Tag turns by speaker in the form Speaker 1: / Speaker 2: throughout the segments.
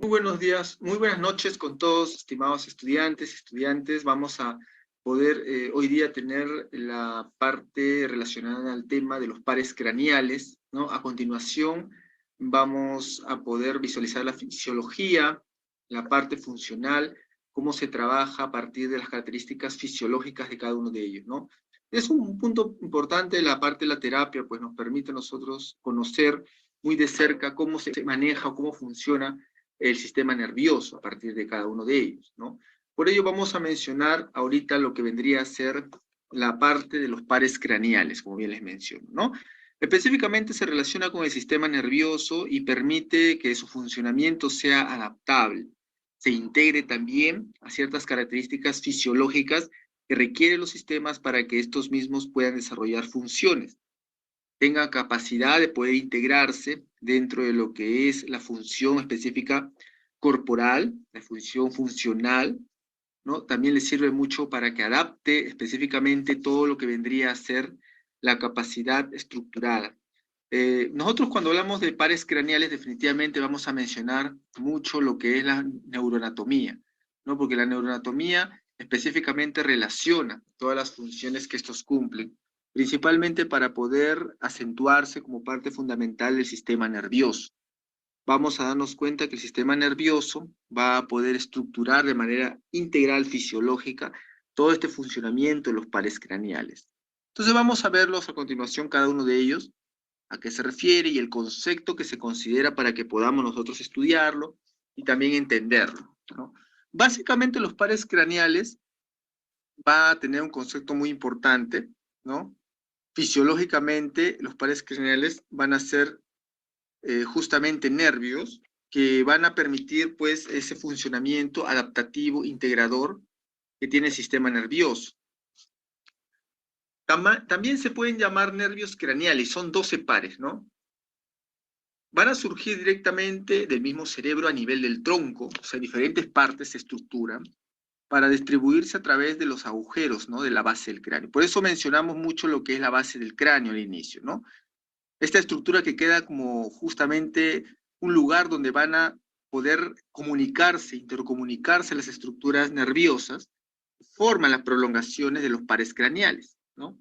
Speaker 1: Muy buenos días, muy buenas noches con todos, estimados estudiantes. Vamos a poder hoy día tener la parte relacionada al tema de los pares craneales, ¿no? A continuación vamos a poder visualizar la fisiología, la parte funcional, cómo se trabaja a partir de las características fisiológicas de cada uno de ellos, ¿no? Es un punto importante la parte de la terapia, pues nos permite a nosotros conocer muy de cerca cómo se maneja, cómo funciona el sistema nervioso a partir de cada uno de ellos, ¿no? Por ello vamos a mencionar ahorita lo que vendría a ser la parte de los pares craneales, como bien les menciono, ¿no? Específicamente se relaciona con el sistema nervioso y permite que su funcionamiento sea adaptable, se integre también a ciertas características fisiológicas que requieren los sistemas para que estos mismos puedan desarrollar funciones, tenga capacidad de poder integrarse dentro de lo que es la función específica corporal, la función funcional, ¿no? También le sirve mucho para que adapte específicamente todo lo que vendría a ser la capacidad estructurada. Nosotros cuando hablamos de pares craneales definitivamente vamos a mencionar mucho lo que es la neuroanatomía, ¿no? Porque la neuroanatomía específicamente relaciona todas las funciones que estos cumplen, principalmente para poder acentuarse como parte fundamental del sistema nervioso. Vamos a darnos cuenta que el sistema nervioso va a poder estructurar de manera integral fisiológica todo este funcionamiento de los pares craneales. Entonces vamos a verlos a continuación cada uno de ellos, a qué se refiere y el concepto que se considera para que podamos nosotros estudiarlo y también entenderlo, ¿no? Básicamente los pares craneales va a tener un concepto muy importante, ¿no? Fisiológicamente los pares craneales van a ser justamente nervios que van a permitir pues ese funcionamiento adaptativo, integrador que tiene el sistema nervioso. También se pueden llamar nervios craneales, son 12 pares, ¿no? Van a surgir directamente del mismo cerebro a nivel del tronco, o sea, diferentes partes se estructuran para distribuirse a través de los agujeros, ¿no? De la base del cráneo. Por eso mencionamos mucho lo que es la base del cráneo al inicio, ¿no? Esta estructura que queda como justamente un lugar donde van a poder comunicarse, intercomunicarse las estructuras nerviosas, forman las prolongaciones de los pares craneales, ¿no?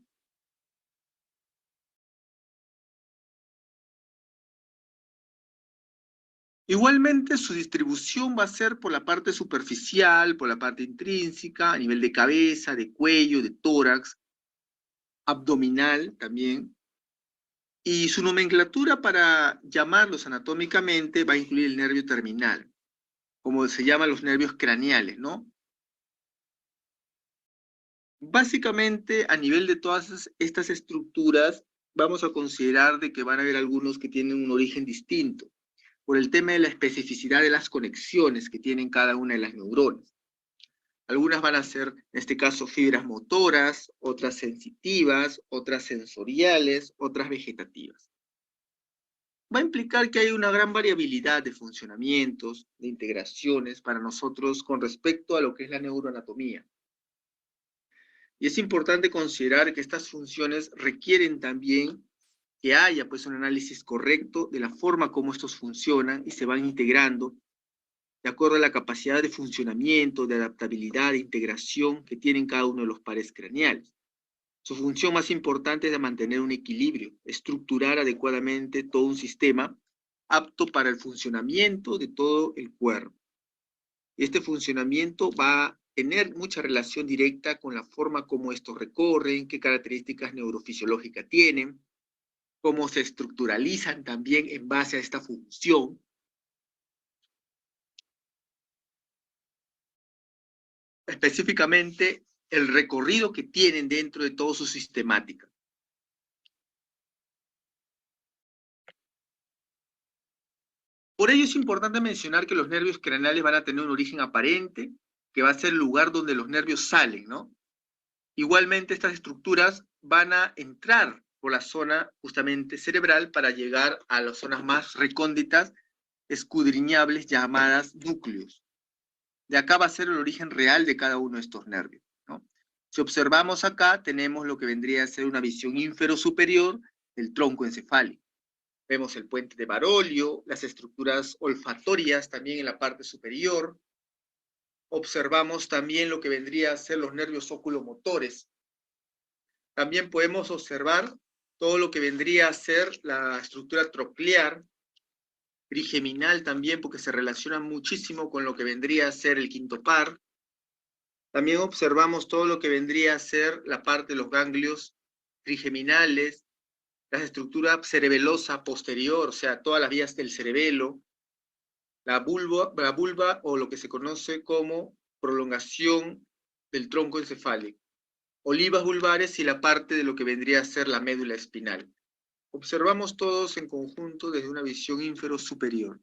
Speaker 1: Igualmente, su distribución va a ser por la parte superficial, por la parte intrínseca, a nivel de cabeza, de cuello, de tórax, abdominal también. Y su nomenclatura para llamarlos anatómicamente va a incluir el nervio terminal, como se llaman los nervios craneales, ¿no? Básicamente, a nivel de todas estas estructuras, vamos a considerar de que van a haber algunos que tienen un origen distinto, por el tema de la especificidad de las conexiones que tienen cada una de las neuronas. Algunas van a ser, en este caso, fibras motoras, otras sensitivas, otras sensoriales, otras vegetativas. Va a implicar que hay una gran variabilidad de funcionamientos, de integraciones para nosotros con respecto a lo que es la neuroanatomía. Y es importante considerar que estas funciones requieren también que haya pues un análisis correcto de la forma como estos funcionan y se van integrando de acuerdo a la capacidad de funcionamiento, de adaptabilidad, de integración que tienen cada uno de los pares craneales. Su función más importante es de mantener un equilibrio, estructurar adecuadamente todo un sistema apto para el funcionamiento de todo el cuerpo. Este funcionamiento va a tener mucha relación directa con la forma como estos recorren, qué características neurofisiológicas tienen, cómo se estructuralizan también en base a esta función. Específicamente el recorrido que tienen dentro de toda su sistemática. Por ello es importante mencionar que los nervios craneales van a tener un origen aparente, que va a ser el lugar donde los nervios salen, ¿no? Igualmente estas estructuras van a entrar por la zona justamente cerebral para llegar a las zonas más recónditas, escudriñables, llamadas núcleos. De acá va a ser el origen real de cada uno de estos nervios, ¿no? Si observamos acá, tenemos lo que vendría a ser una visión ínfero-superior del tronco encefálico. Vemos el puente de Barolio, las estructuras olfatorias también en la parte superior. Observamos también lo que vendría a ser los nervios oculomotores. También podemos observar todo lo que vendría a ser la estructura troclear, trigeminal también, porque se relaciona muchísimo con lo que vendría a ser el quinto par. También observamos todo lo que vendría a ser la parte de los ganglios trigeminales, la estructura cerebelosa posterior, o sea, todas las vías del cerebelo, la vulva o lo que se conoce como prolongación del tronco encefálico, olivas vulvares y la parte de lo que vendría a ser la médula espinal. Observamos todos en conjunto desde una visión infero-superior.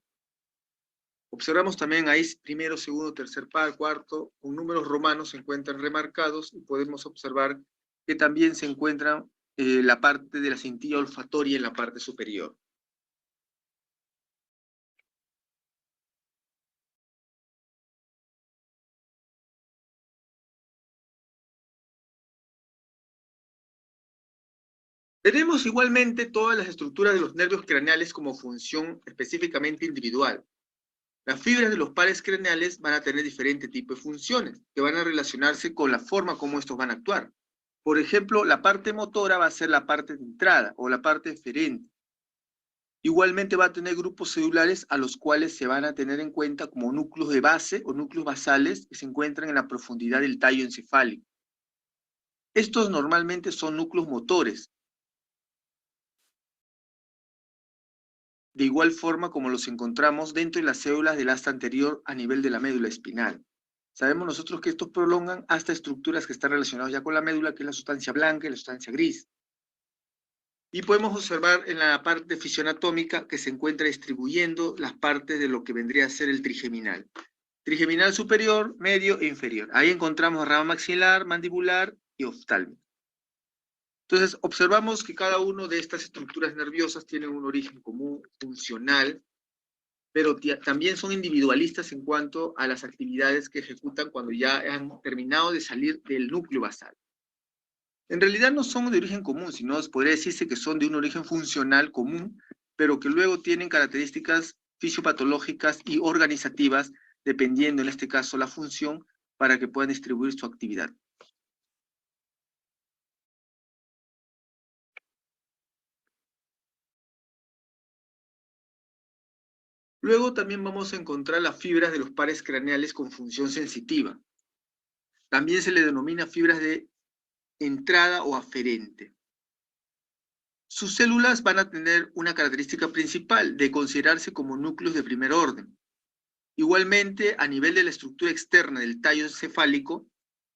Speaker 1: Observamos también ahí primero, segundo, tercer par, cuarto, con números romanos se encuentran remarcados y podemos observar que también se encuentra la parte de la cintilla olfatoria en la parte superior. Tenemos igualmente todas las estructuras de los nervios craneales como función específicamente individual. Las fibras de los pares craneales van a tener diferente tipo de funciones que van a relacionarse con la forma como estos van a actuar. Por ejemplo, la parte motora va a ser la parte de entrada o la parte eferente. Igualmente va a tener grupos celulares a los cuales se van a tener en cuenta como núcleos de base o núcleos basales que se encuentran en la profundidad del tallo encefálico. Estos normalmente son núcleos motores, de igual forma como los encontramos dentro de las células del asta anterior a nivel de la médula espinal. Sabemos nosotros que estos prolongan hasta estructuras que están relacionadas ya con la médula, que es la sustancia blanca y la sustancia gris. Y podemos observar en la parte fisioanatómica que se encuentra distribuyendo las partes de lo que vendría a ser el trigeminal. Trigeminal superior, medio e inferior. Ahí encontramos rama maxilar, mandibular y oftálmica. Entonces, observamos que cada una de estas estructuras nerviosas tiene un origen común, funcional, pero también son individualistas en cuanto a las actividades que ejecutan cuando ya han terminado de salir del núcleo basal. En realidad no son de origen común, sino podría decirse que son de un origen funcional común, pero que luego tienen características fisiopatológicas y organizativas, dependiendo en este caso la función, para que puedan distribuir su actividad. Luego también vamos a encontrar las fibras de los pares craneales con función sensitiva. También se le denomina fibras de entrada o aferente. Sus células van a tener una característica principal de considerarse como núcleos de primer orden. Igualmente, a nivel de la estructura externa del tallo encefálico,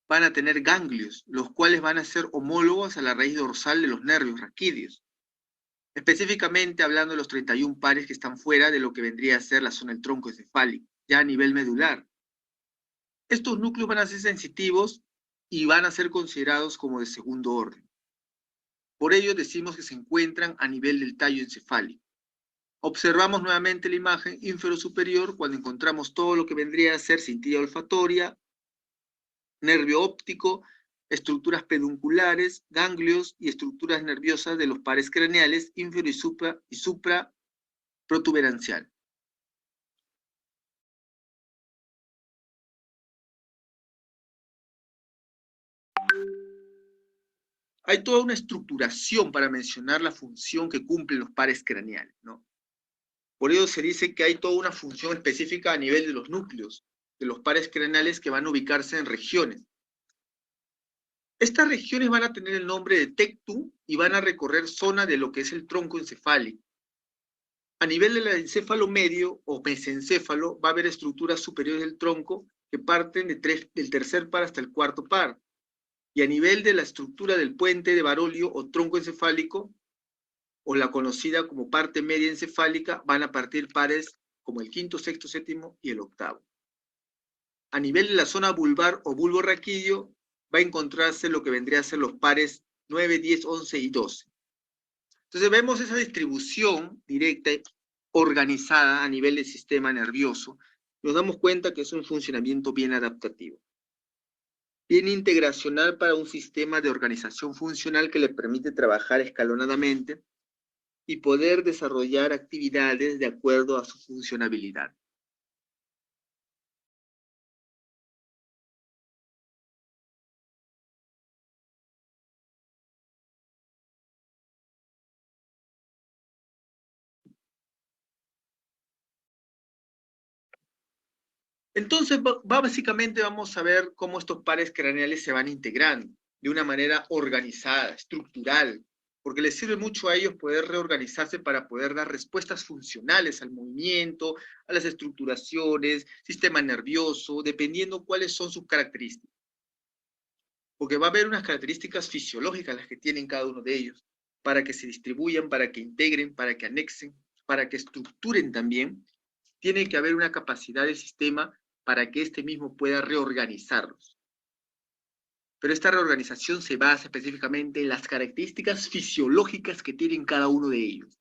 Speaker 1: van a tener ganglios, los cuales van a ser homólogos a la raíz dorsal de los nervios raquídeos. Específicamente hablando de los 31 pares que están fuera de lo que vendría a ser la zona del tronco encefálico, ya a nivel medular. Estos núcleos van a ser sensitivos y van a ser considerados como de segundo orden. Por ello decimos que se encuentran a nivel del tallo encefálico. Observamos nuevamente la imagen infero-superior cuando encontramos todo lo que vendría a ser cintilla olfatoria, nervio óptico, estructuras pedunculares, ganglios y estructuras nerviosas de los pares craneales infero y supra protuberancial. Hay toda una estructuración para mencionar la función que cumplen los pares craneales, ¿no? Por ello se dice que hay toda una función específica a nivel de los núcleos, de los pares craneales que van a ubicarse en regiones. Estas regiones van a tener el nombre de tectum y van a recorrer zona de lo que es el tronco encefálico. A nivel del encéfalo medio o mesencéfalo va a haber estructuras superiores del tronco que parten del tercer par hasta el cuarto par. Y a nivel de la estructura del puente de Barolio o tronco encefálico, o la conocida como parte media encefálica, van a partir pares como el quinto, sexto, séptimo y el octavo. A nivel de la zona vulvar o bulbo raquídeo, va a encontrarse lo que vendría a ser los pares 9, 10, 11 y 12. Entonces vemos esa distribución directa, organizada a nivel del sistema nervioso. Nos damos cuenta que es un funcionamiento bien adaptativo, bien integracional para un sistema de organización funcional que le permite trabajar escalonadamente y poder desarrollar actividades de acuerdo a su funcionabilidad. Entonces, básicamente vamos a ver cómo estos pares craneales se van integrando de una manera organizada, estructural, porque les sirve mucho a ellos poder reorganizarse para poder dar respuestas funcionales al movimiento, a las estructuraciones, sistema nervioso, dependiendo cuáles son sus características. Porque va a haber unas características fisiológicas las que tienen cada uno de ellos, para que se distribuyan, para que integren, para que anexen, para que estructuren también. Tiene que haber una capacidad del sistema para que éste mismo pueda reorganizarlos. Pero esta reorganización se basa específicamente en las características fisiológicas que tienen cada uno de ellos.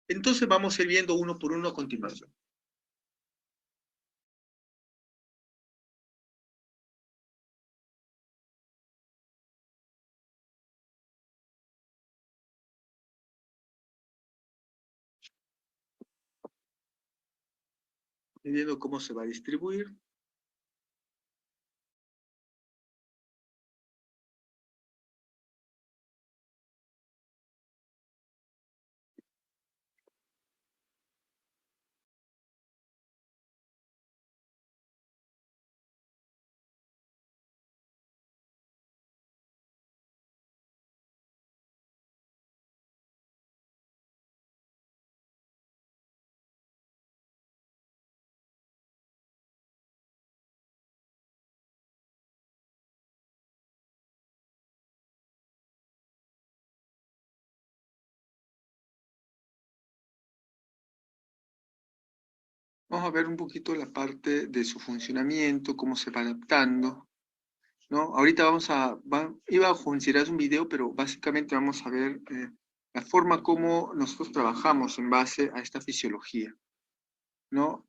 Speaker 1: Entonces vamos a ir viendo uno por uno a continuación. Viendo cómo se va a distribuir. Vamos a ver un poquito la parte de su funcionamiento, cómo se va adaptando, ¿no? Ahorita iba a considerar un video, pero básicamente vamos a ver la forma como nosotros trabajamos en base a esta fisiología, ¿no?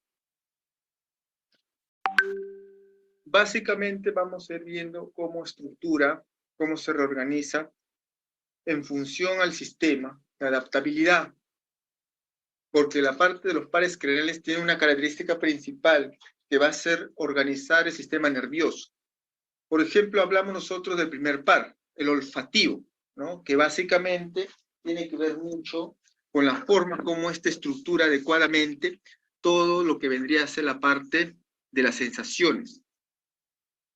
Speaker 1: Básicamente vamos a ir viendo cómo estructura, cómo se reorganiza en función al sistema de adaptabilidad, porque la parte de los pares craneales tiene una característica principal que va a ser organizar el sistema nervioso. Por ejemplo, hablamos nosotros del primer par, el olfativo, ¿no? Que básicamente tiene que ver mucho con la forma como esta estructura adecuadamente todo lo que vendría a ser la parte de las sensaciones.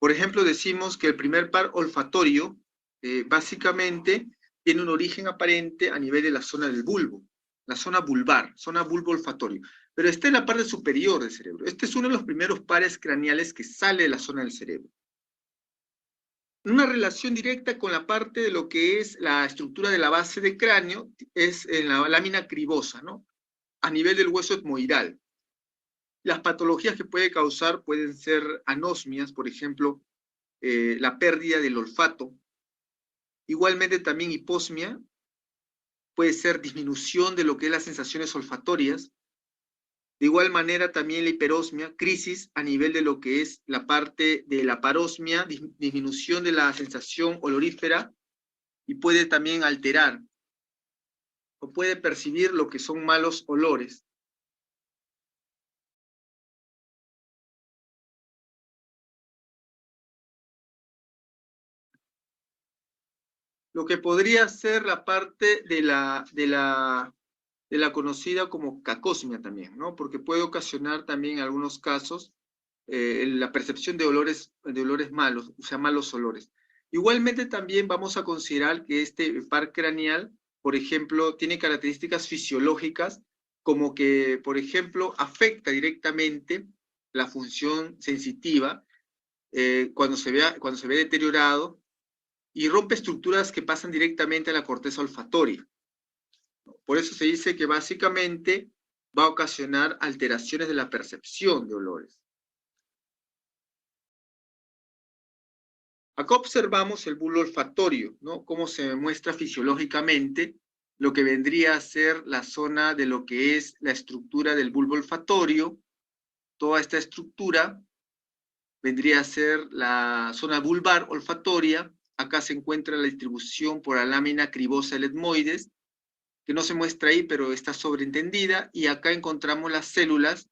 Speaker 1: Por ejemplo, decimos que el primer par olfatorio básicamente tiene un origen aparente a nivel de la zona del bulbo, la zona vulvar, zona bulbo olfatorio, pero está en la parte superior del cerebro. Este es uno de los primeros pares craneales que sale de la zona del cerebro. Una relación directa con la parte de lo que es la estructura de la base de cráneo es en la lámina cribosa, ¿no? A nivel del hueso etmoidal. Las patologías que puede causar pueden ser anosmias, por ejemplo, la pérdida del olfato. Igualmente también hiposmia, puede ser disminución de lo que es las sensaciones olfatorias. De igual manera también la hiperosmia, crisis a nivel de lo que es la parte de la parosmia, disminución de la sensación olorífera, y puede también alterar o puede percibir lo que son malos olores. Lo que podría ser la parte de la conocida como cacosmia también, ¿no? Porque puede ocasionar también en algunos casos la percepción de olores malos, o sea, malos olores. Igualmente también vamos a considerar que este par craneal, por ejemplo, tiene características fisiológicas como que, por ejemplo, afecta directamente la función sensitiva cuando se ve deteriorado y rompe estructuras que pasan directamente a la corteza olfatoria. Por eso se dice que básicamente va a ocasionar alteraciones de la percepción de olores. Acá observamos el bulbo olfatorio, ¿no? Cómo se muestra fisiológicamente lo que vendría a ser la zona de lo que es la estructura del bulbo olfatorio, toda esta estructura, vendría a ser la zona bulbar olfatoria. Acá se encuentra la distribución por la lámina cribosa del etmoides, que no se muestra ahí, pero está sobreentendida, y acá encontramos las células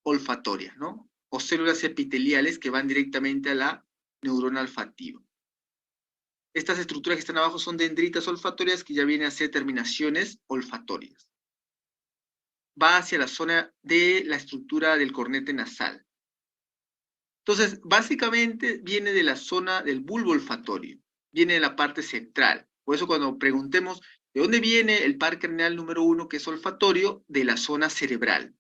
Speaker 1: olfatorias, ¿no? O células epiteliales que van directamente a la neurona olfativa. Estas estructuras que están abajo son dendritas olfatorias, que ya vienen a ser terminaciones olfatorias. Va hacia la zona de la estructura del cornete nasal. Entonces, básicamente viene de la zona del bulbo olfatorio, viene de la parte central. Por eso cuando preguntemos, ¿de dónde viene el par craneal número 1, que es olfatorio? De la zona cerebral.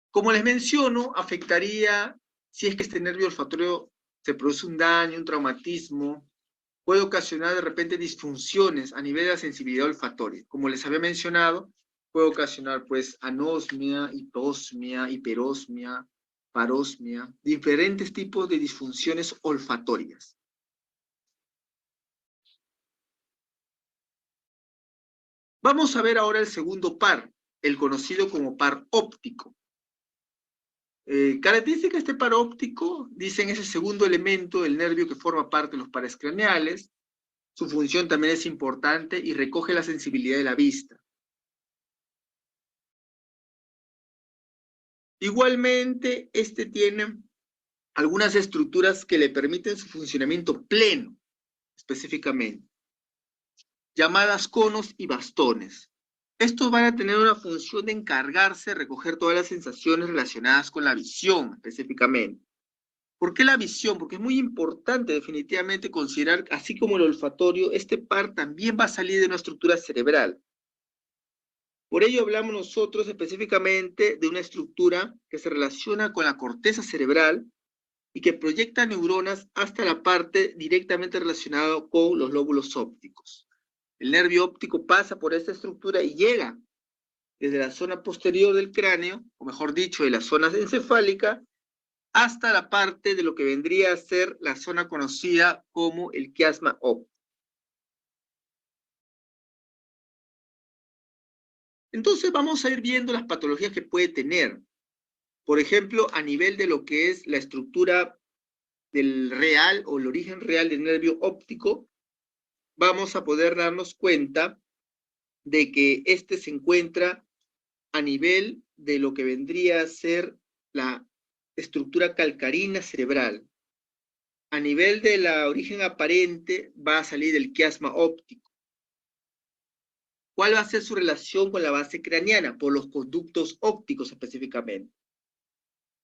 Speaker 1: Como les menciono, afectaría, si es que este nervio olfatorio se produce un daño, un traumatismo, puede ocasionar de repente disfunciones a nivel de la sensibilidad olfatoria. Como les había mencionado, puede ocasionar pues anosmia, hiposmia, hiperosmia, parosmia, diferentes tipos de disfunciones olfatorias. Vamos a ver ahora el segundo par, el conocido como par óptico. Característica de este par óptico, dicen, es el segundo elemento del nervio que forma parte de los pares craneales. Su función también es importante y recoge la sensibilidad de la vista. Igualmente, este tiene algunas estructuras que le permiten su funcionamiento pleno, específicamente, llamadas conos y bastones. Estos van a tener una función de encargarse de recoger todas las sensaciones relacionadas con la visión, específicamente. ¿Por qué la visión? Porque es muy importante definitivamente considerar, así como el olfatorio, este par también va a salir de una estructura cerebral. Por ello hablamos nosotros específicamente de una estructura que se relaciona con la corteza cerebral y que proyecta neuronas hasta la parte directamente relacionada con los lóbulos ópticos. El nervio óptico pasa por esta estructura y llega desde la zona posterior del cráneo, o mejor dicho, de la zona encefálica, hasta la parte de lo que vendría a ser la zona conocida como el quiasma óptico. Entonces vamos a ir viendo las patologías que puede tener. Por ejemplo, a nivel de lo que es la estructura del real o el origen real del nervio óptico, vamos a poder darnos cuenta de que este se encuentra a nivel de lo que vendría a ser la estructura calcarina cerebral. A nivel de la origen aparente va a salir el quiasma óptico. ¿Cuál va a ser su relación con la base craneana? Por los conductos ópticos específicamente.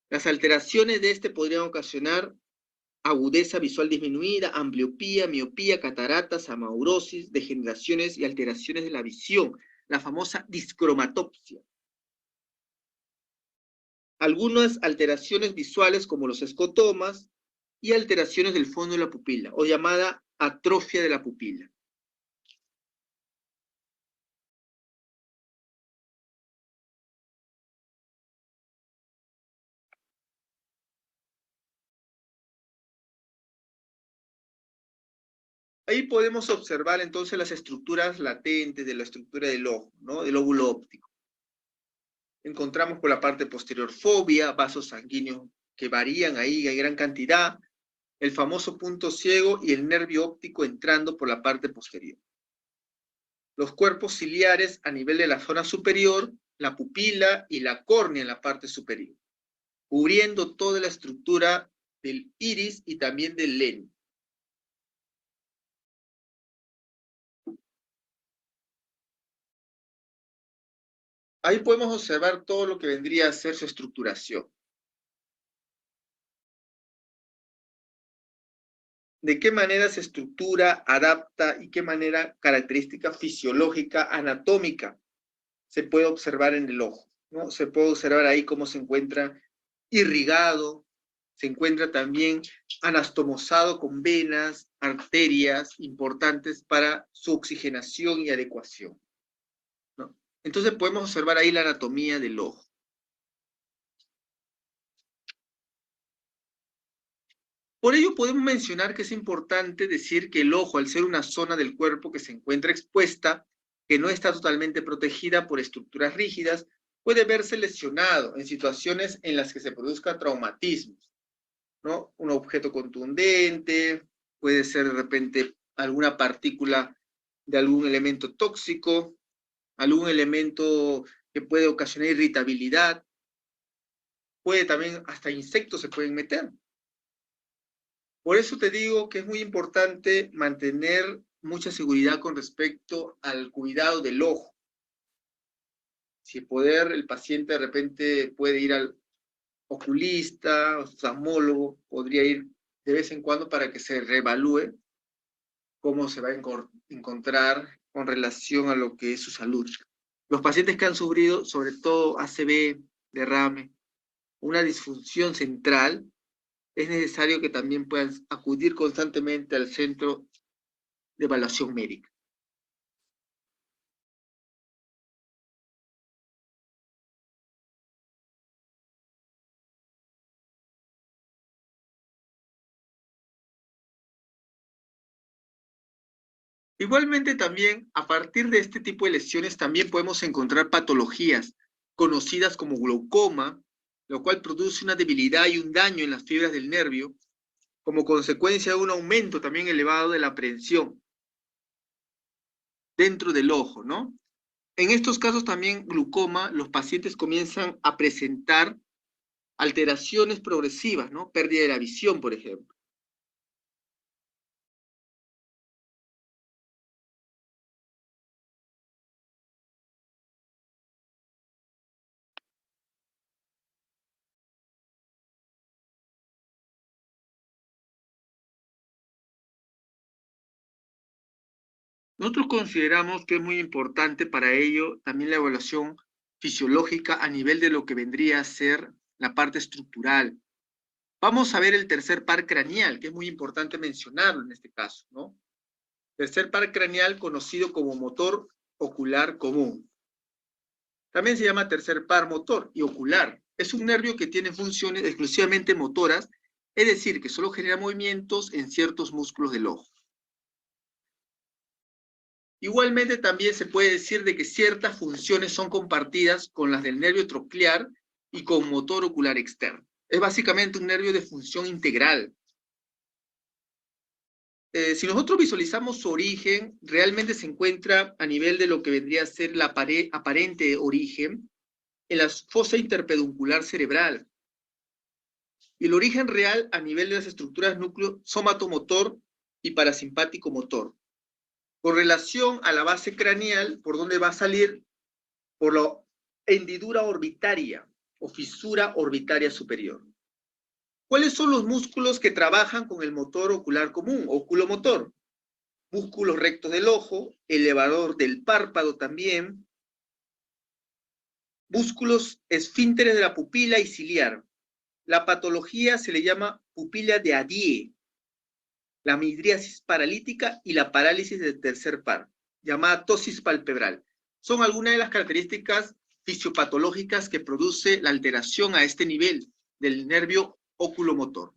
Speaker 1: Las alteraciones de este podrían ocasionar agudeza visual disminuida, ambliopía, miopía, cataratas, amaurosis, degeneraciones y alteraciones de la visión, la famosa discromatopsia. Algunas alteraciones visuales como los escotomas y alteraciones del fondo de la pupila, o llamada atrofia de la pupila. Ahí podemos observar entonces las estructuras latentes de la estructura del ojo, ¿no? Del óvulo óptico. Encontramos por la parte posterior fobia, vasos sanguíneos que varían ahí en gran cantidad, el famoso punto ciego y el nervio óptico entrando por la parte posterior. Los cuerpos ciliares a nivel de la zona superior, la pupila y la córnea en la parte superior, cubriendo toda la estructura del iris y también del lente. Ahí podemos observar todo lo que vendría a ser su estructuración. De qué manera se estructura, adapta y qué manera característica fisiológica, anatómica se puede observar en el ojo, ¿no? Se puede observar ahí cómo se encuentra irrigado, se encuentra también anastomosado con venas, arterias importantes para su oxigenación y adecuación, ¿no? Entonces podemos observar ahí la anatomía del ojo. Por ello podemos mencionar que es importante decir que el ojo, al ser una zona del cuerpo que se encuentra expuesta, que no está totalmente protegida por estructuras rígidas, puede verse lesionado en situaciones en las que se produzca traumatismos, ¿no? Un objeto contundente, puede ser de repente alguna partícula de algún elemento tóxico, algún elemento que puede ocasionar irritabilidad, puede también, hasta insectos se pueden meter. Por eso te digo que es muy importante mantener mucha seguridad con respecto al cuidado del ojo. Si poder, el paciente de repente puede ir al oculista, oftalmólogo, podría ir de vez en cuando para que se reevalúe cómo se va a encontrar con relación a lo que es su salud. Los pacientes que han sufrido, sobre todo ACV, derrame, una disfunción central, es necesario que también puedan acudir constantemente al centro de evaluación médica. Igualmente también, a partir de este tipo de lesiones, también podemos encontrar patologías conocidas como glaucoma, lo cual produce una debilidad y un daño en las fibras del nervio, como consecuencia de un aumento también elevado de la presión dentro del ojo, ¿no? En estos casos también glaucoma, los pacientes comienzan a presentar alteraciones progresivas, ¿no? Pérdida de la visión, por ejemplo. Nosotros consideramos que es muy importante para ello también la evaluación fisiológica a nivel de lo que vendría a ser la parte estructural. Vamos a ver el tercer par craneal, que es muy importante mencionarlo en este caso, ¿no? Tercer par craneal conocido como motor ocular común. También se llama tercer par motor y ocular. Es un nervio que tiene funciones exclusivamente motoras, es decir, que solo genera movimientos en ciertos músculos del ojo. Igualmente también se puede decir de que ciertas funciones son compartidas con las del nervio troclear y con motor ocular externo. Es básicamente un nervio de función integral. Si nosotros visualizamos su origen, realmente se encuentra a nivel de lo que vendría a ser la aparente origen en la fosa interpeduncular cerebral. Y el origen real a nivel de las estructuras núcleo somatomotor y parasimpático motor. Con relación a la base craneal, por donde va a salir, por la hendidura orbitaria o fisura orbitaria superior. ¿Cuáles son los músculos que trabajan con el motor ocular común, oculomotor? Músculos rectos del ojo, elevador del párpado también, músculos esfínteres de la pupila y ciliar. La patología se le llama pupila de Adie, la midriasis paralítica y la parálisis del tercer par, llamada ptosis palpebral. Son algunas de las características fisiopatológicas que produce la alteración a este nivel del nervio oculomotor.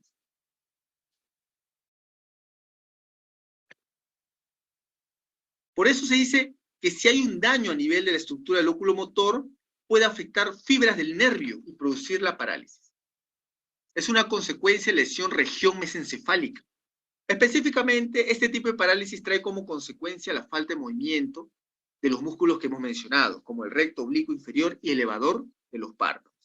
Speaker 1: Por eso se dice que si hay un daño a nivel de la estructura del oculomotor, puede afectar fibras del nervio y producir la parálisis. Es una consecuencia de lesión región mesencefálica. Específicamente, este tipo de parálisis trae como consecuencia la falta de movimiento de los músculos que hemos mencionado, como el recto, oblicuo inferior y elevador de los párpados.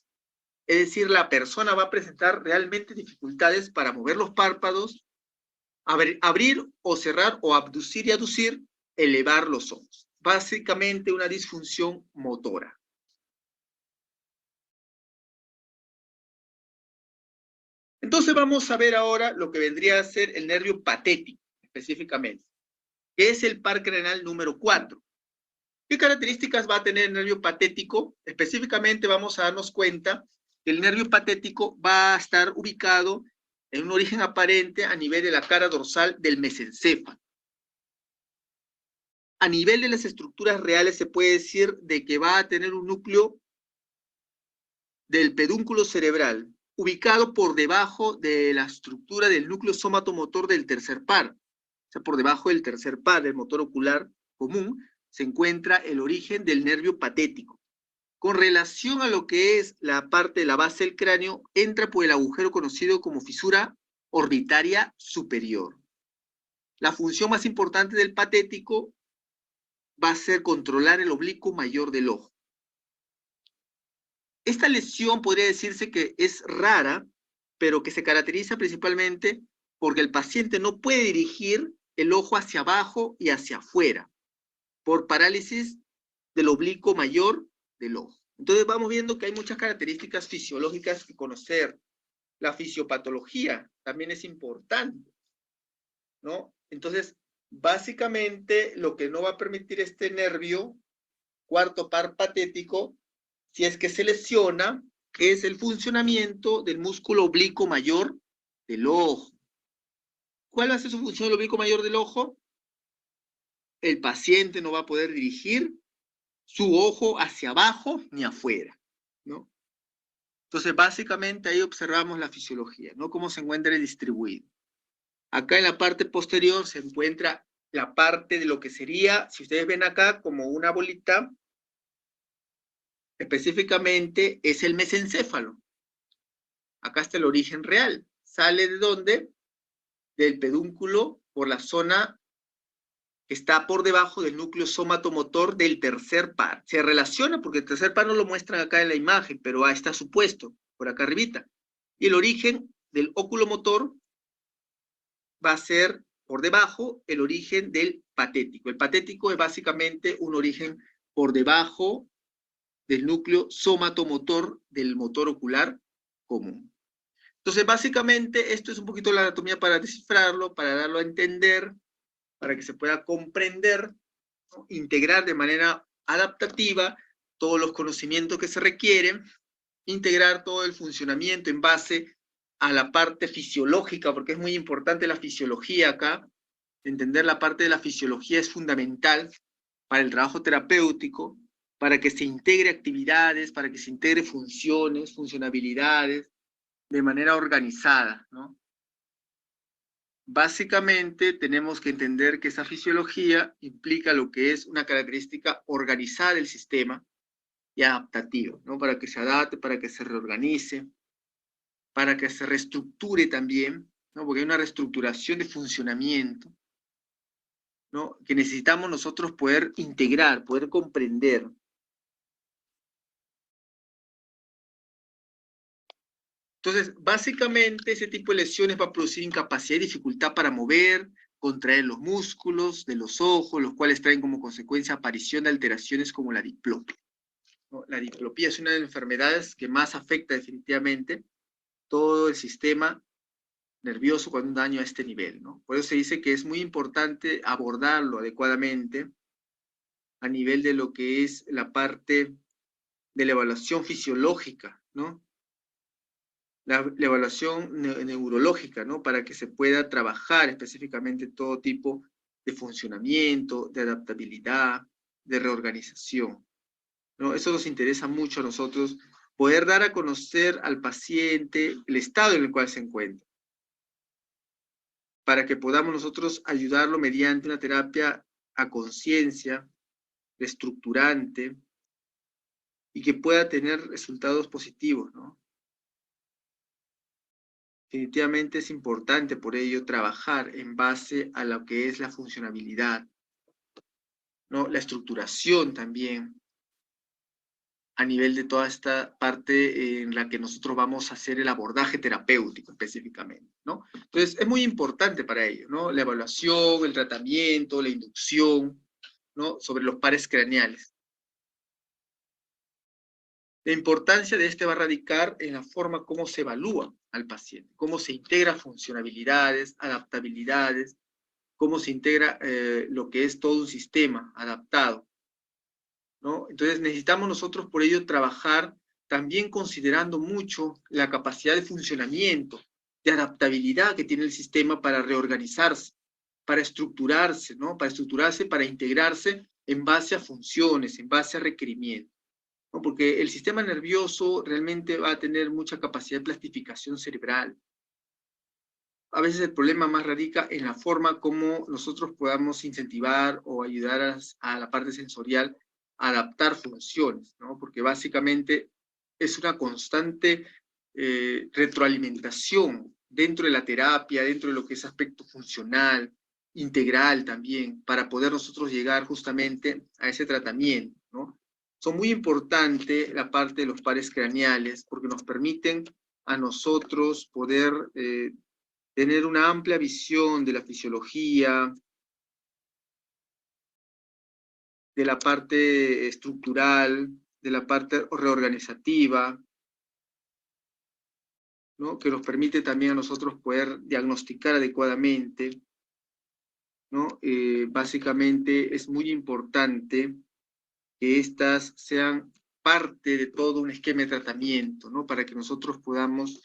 Speaker 1: Es decir, la persona va a presentar realmente dificultades para mover los párpados, abrir o cerrar o abducir y aducir, elevar los ojos. Básicamente una disfunción motora. Entonces vamos a ver ahora lo que vendría a ser el nervio patético, específicamente, que es el par craneal número 4. ¿Qué características va a tener el nervio patético? Específicamente vamos a darnos cuenta que el nervio patético va a estar ubicado en un origen aparente a nivel de la cara dorsal del mesencéfalo. A nivel de las estructuras reales se puede decir de que va a tener un núcleo del pedúnculo cerebral, ubicado por debajo de la estructura del núcleo somatomotor del tercer par. O sea, por debajo del tercer par del motor ocular común, se encuentra el origen del nervio patético. Con relación a lo que es la parte de la base del cráneo, entra por el agujero conocido como fisura orbitaria superior. La función más importante del patético va a ser controlar el oblicuo mayor del ojo. Esta lesión podría decirse que es rara, pero que se caracteriza principalmente porque el paciente no puede dirigir el ojo hacia abajo y hacia afuera, por parálisis del oblicuo mayor del ojo. Entonces vamos viendo que hay muchas características fisiológicas que conocer. La fisiopatología también es importante, ¿no? Entonces, básicamente lo que no va a permitir este nervio, cuarto par patético, si es que se lesiona, es el funcionamiento del músculo oblicuo mayor del ojo. ¿Cuál va a ser su función del oblicuo mayor del ojo? El paciente no va a poder dirigir su ojo hacia abajo ni afuera, ¿no? Entonces, básicamente ahí observamos la fisiología, ¿no? Cómo se encuentra distribuido. Acá en la parte posterior se encuentra la parte de lo que sería, si ustedes ven acá, como una bolita, específicamente es el mesencéfalo. Acá está el origen real. ¿Sale de dónde? Del pedúnculo por la zona que está por debajo del núcleo somatomotor del tercer par. Se relaciona porque el tercer par no lo muestran acá en la imagen, pero ahí está supuesto, por acá arribita. Y el origen del oculomotor va a ser por debajo el origen del patético. El patético es básicamente un origen por debajo del núcleo somatomotor del motor ocular común. Entonces, básicamente, esto es un poquito la anatomía para descifrarlo, para darlo a entender, para que se pueda comprender, ¿no? Integrar de manera adaptativa todos los conocimientos que se requieren, integrar todo el funcionamiento en base a la parte fisiológica, porque es muy importante la fisiología acá. Entender la parte de la fisiología es fundamental para el trabajo terapéutico, para que se integre actividades, para que se integre funciones, funcionabilidades, de manera organizada, ¿no? Básicamente tenemos que entender que esa fisiología implica lo que es una característica organizada del sistema y adaptativa, ¿no? Para que se adapte, para que se reorganice, para que se reestructure también, ¿no? Porque hay una reestructuración de funcionamiento, ¿no? Que necesitamos nosotros poder integrar, poder comprender. Entonces, básicamente, ese tipo de lesiones va a producir incapacidad y dificultad para mover, contraer los músculos de los ojos, los cuales traen como consecuencia aparición de alteraciones como la diplopia, ¿no? La diplopía es una de las enfermedades que más afecta definitivamente todo el sistema nervioso cuando un daño a este nivel, ¿no? Por eso se dice que es muy importante abordarlo adecuadamente a nivel de lo que es la parte de la evaluación fisiológica, ¿no? La evaluación neurológica, ¿no? Para que se pueda trabajar específicamente todo tipo de funcionamiento, de adaptabilidad, de reorganización, ¿no? Eso nos interesa mucho a nosotros, poder dar a conocer al paciente el estado en el cual se encuentra, para que podamos nosotros ayudarlo mediante una terapia a conciencia, reestructurante, y que pueda tener resultados positivos, ¿no? Definitivamente es importante por ello trabajar en base a lo que es la funcionabilidad, ¿no? La estructuración también, a nivel de toda esta parte en la que nosotros vamos a hacer el abordaje terapéutico específicamente, ¿no? Entonces, es muy importante para ello, ¿no? La evaluación, el tratamiento, la inducción, ¿no? Sobre los pares craneales. La importancia de este va a radicar en la forma como se evalúa al paciente, cómo se integra funcionabilidades, adaptabilidades, cómo se integra lo que es todo un sistema adaptado, ¿no? Entonces necesitamos nosotros por ello trabajar también considerando mucho la capacidad de funcionamiento, de adaptabilidad que tiene el sistema para reorganizarse, para estructurarse, ¿no? Para estructurarse, para integrarse en base a funciones, en base a requerimientos, ¿no? Porque el sistema nervioso realmente va a tener mucha capacidad de plastificación cerebral. A veces el problema más radica en la forma como nosotros podamos incentivar o ayudar a la parte sensorial adaptar funciones, ¿no? Porque básicamente es una constante retroalimentación dentro de la terapia, dentro de lo que es aspecto funcional, integral también, para poder nosotros llegar justamente a ese tratamiento, ¿no? Son muy importantes la parte de los pares craneales porque nos permiten a nosotros poder tener una amplia visión de la fisiología, de la parte estructural, de la parte reorganizativa, ¿no? Que nos permite también a nosotros poder diagnosticar adecuadamente, ¿no? Básicamente es muy importante que estas sean parte de todo un esquema de tratamiento, ¿no? Para que nosotros podamos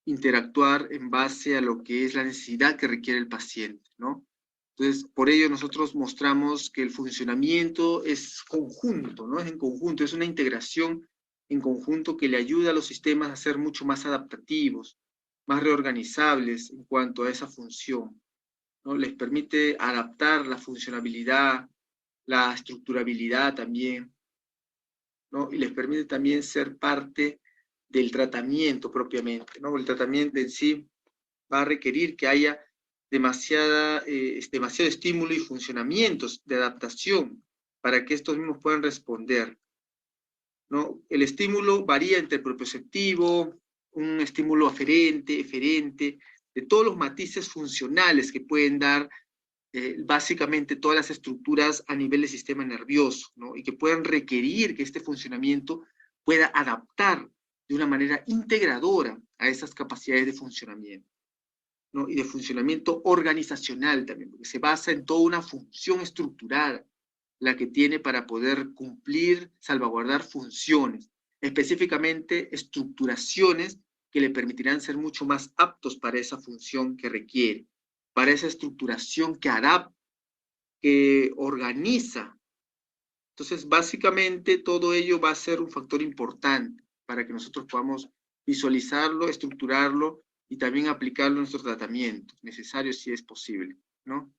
Speaker 1: interactuar en base a lo que es la necesidad que requiere el paciente, ¿no? Entonces, por ello nosotros mostramos que el funcionamiento es conjunto, ¿no? Es en conjunto, es una integración en conjunto que le ayuda a los sistemas a ser mucho más adaptativos, más reorganizables en cuanto a esa función, ¿no? Les permite adaptar la funcionabilidad, la estructurabilidad también, ¿no? Y les permite también ser parte del tratamiento propiamente, ¿no? El tratamiento en sí va a requerir que haya demasiado estímulo y funcionamientos de adaptación para que estos mismos puedan responder, ¿no? El estímulo varía entre propioceptivo, un estímulo aferente, eferente, de todos los matices funcionales que pueden dar básicamente todas las estructuras a nivel del sistema nervioso, ¿no? Y que puedan requerir que este funcionamiento pueda adaptar de una manera integradora a esas capacidades de funcionamiento, ¿no? Y de funcionamiento organizacional también, porque se basa en toda una función estructurada, la que tiene para poder cumplir, salvaguardar funciones, específicamente estructuraciones que le permitirán ser mucho más aptos para esa función que requiere, para esa estructuración que adapta, que organiza. Entonces, básicamente, todo ello va a ser un factor importante para que nosotros podamos visualizarlo, estructurarlo y también aplicarlo en nuestro tratamiento, necesario si es posible, ¿no?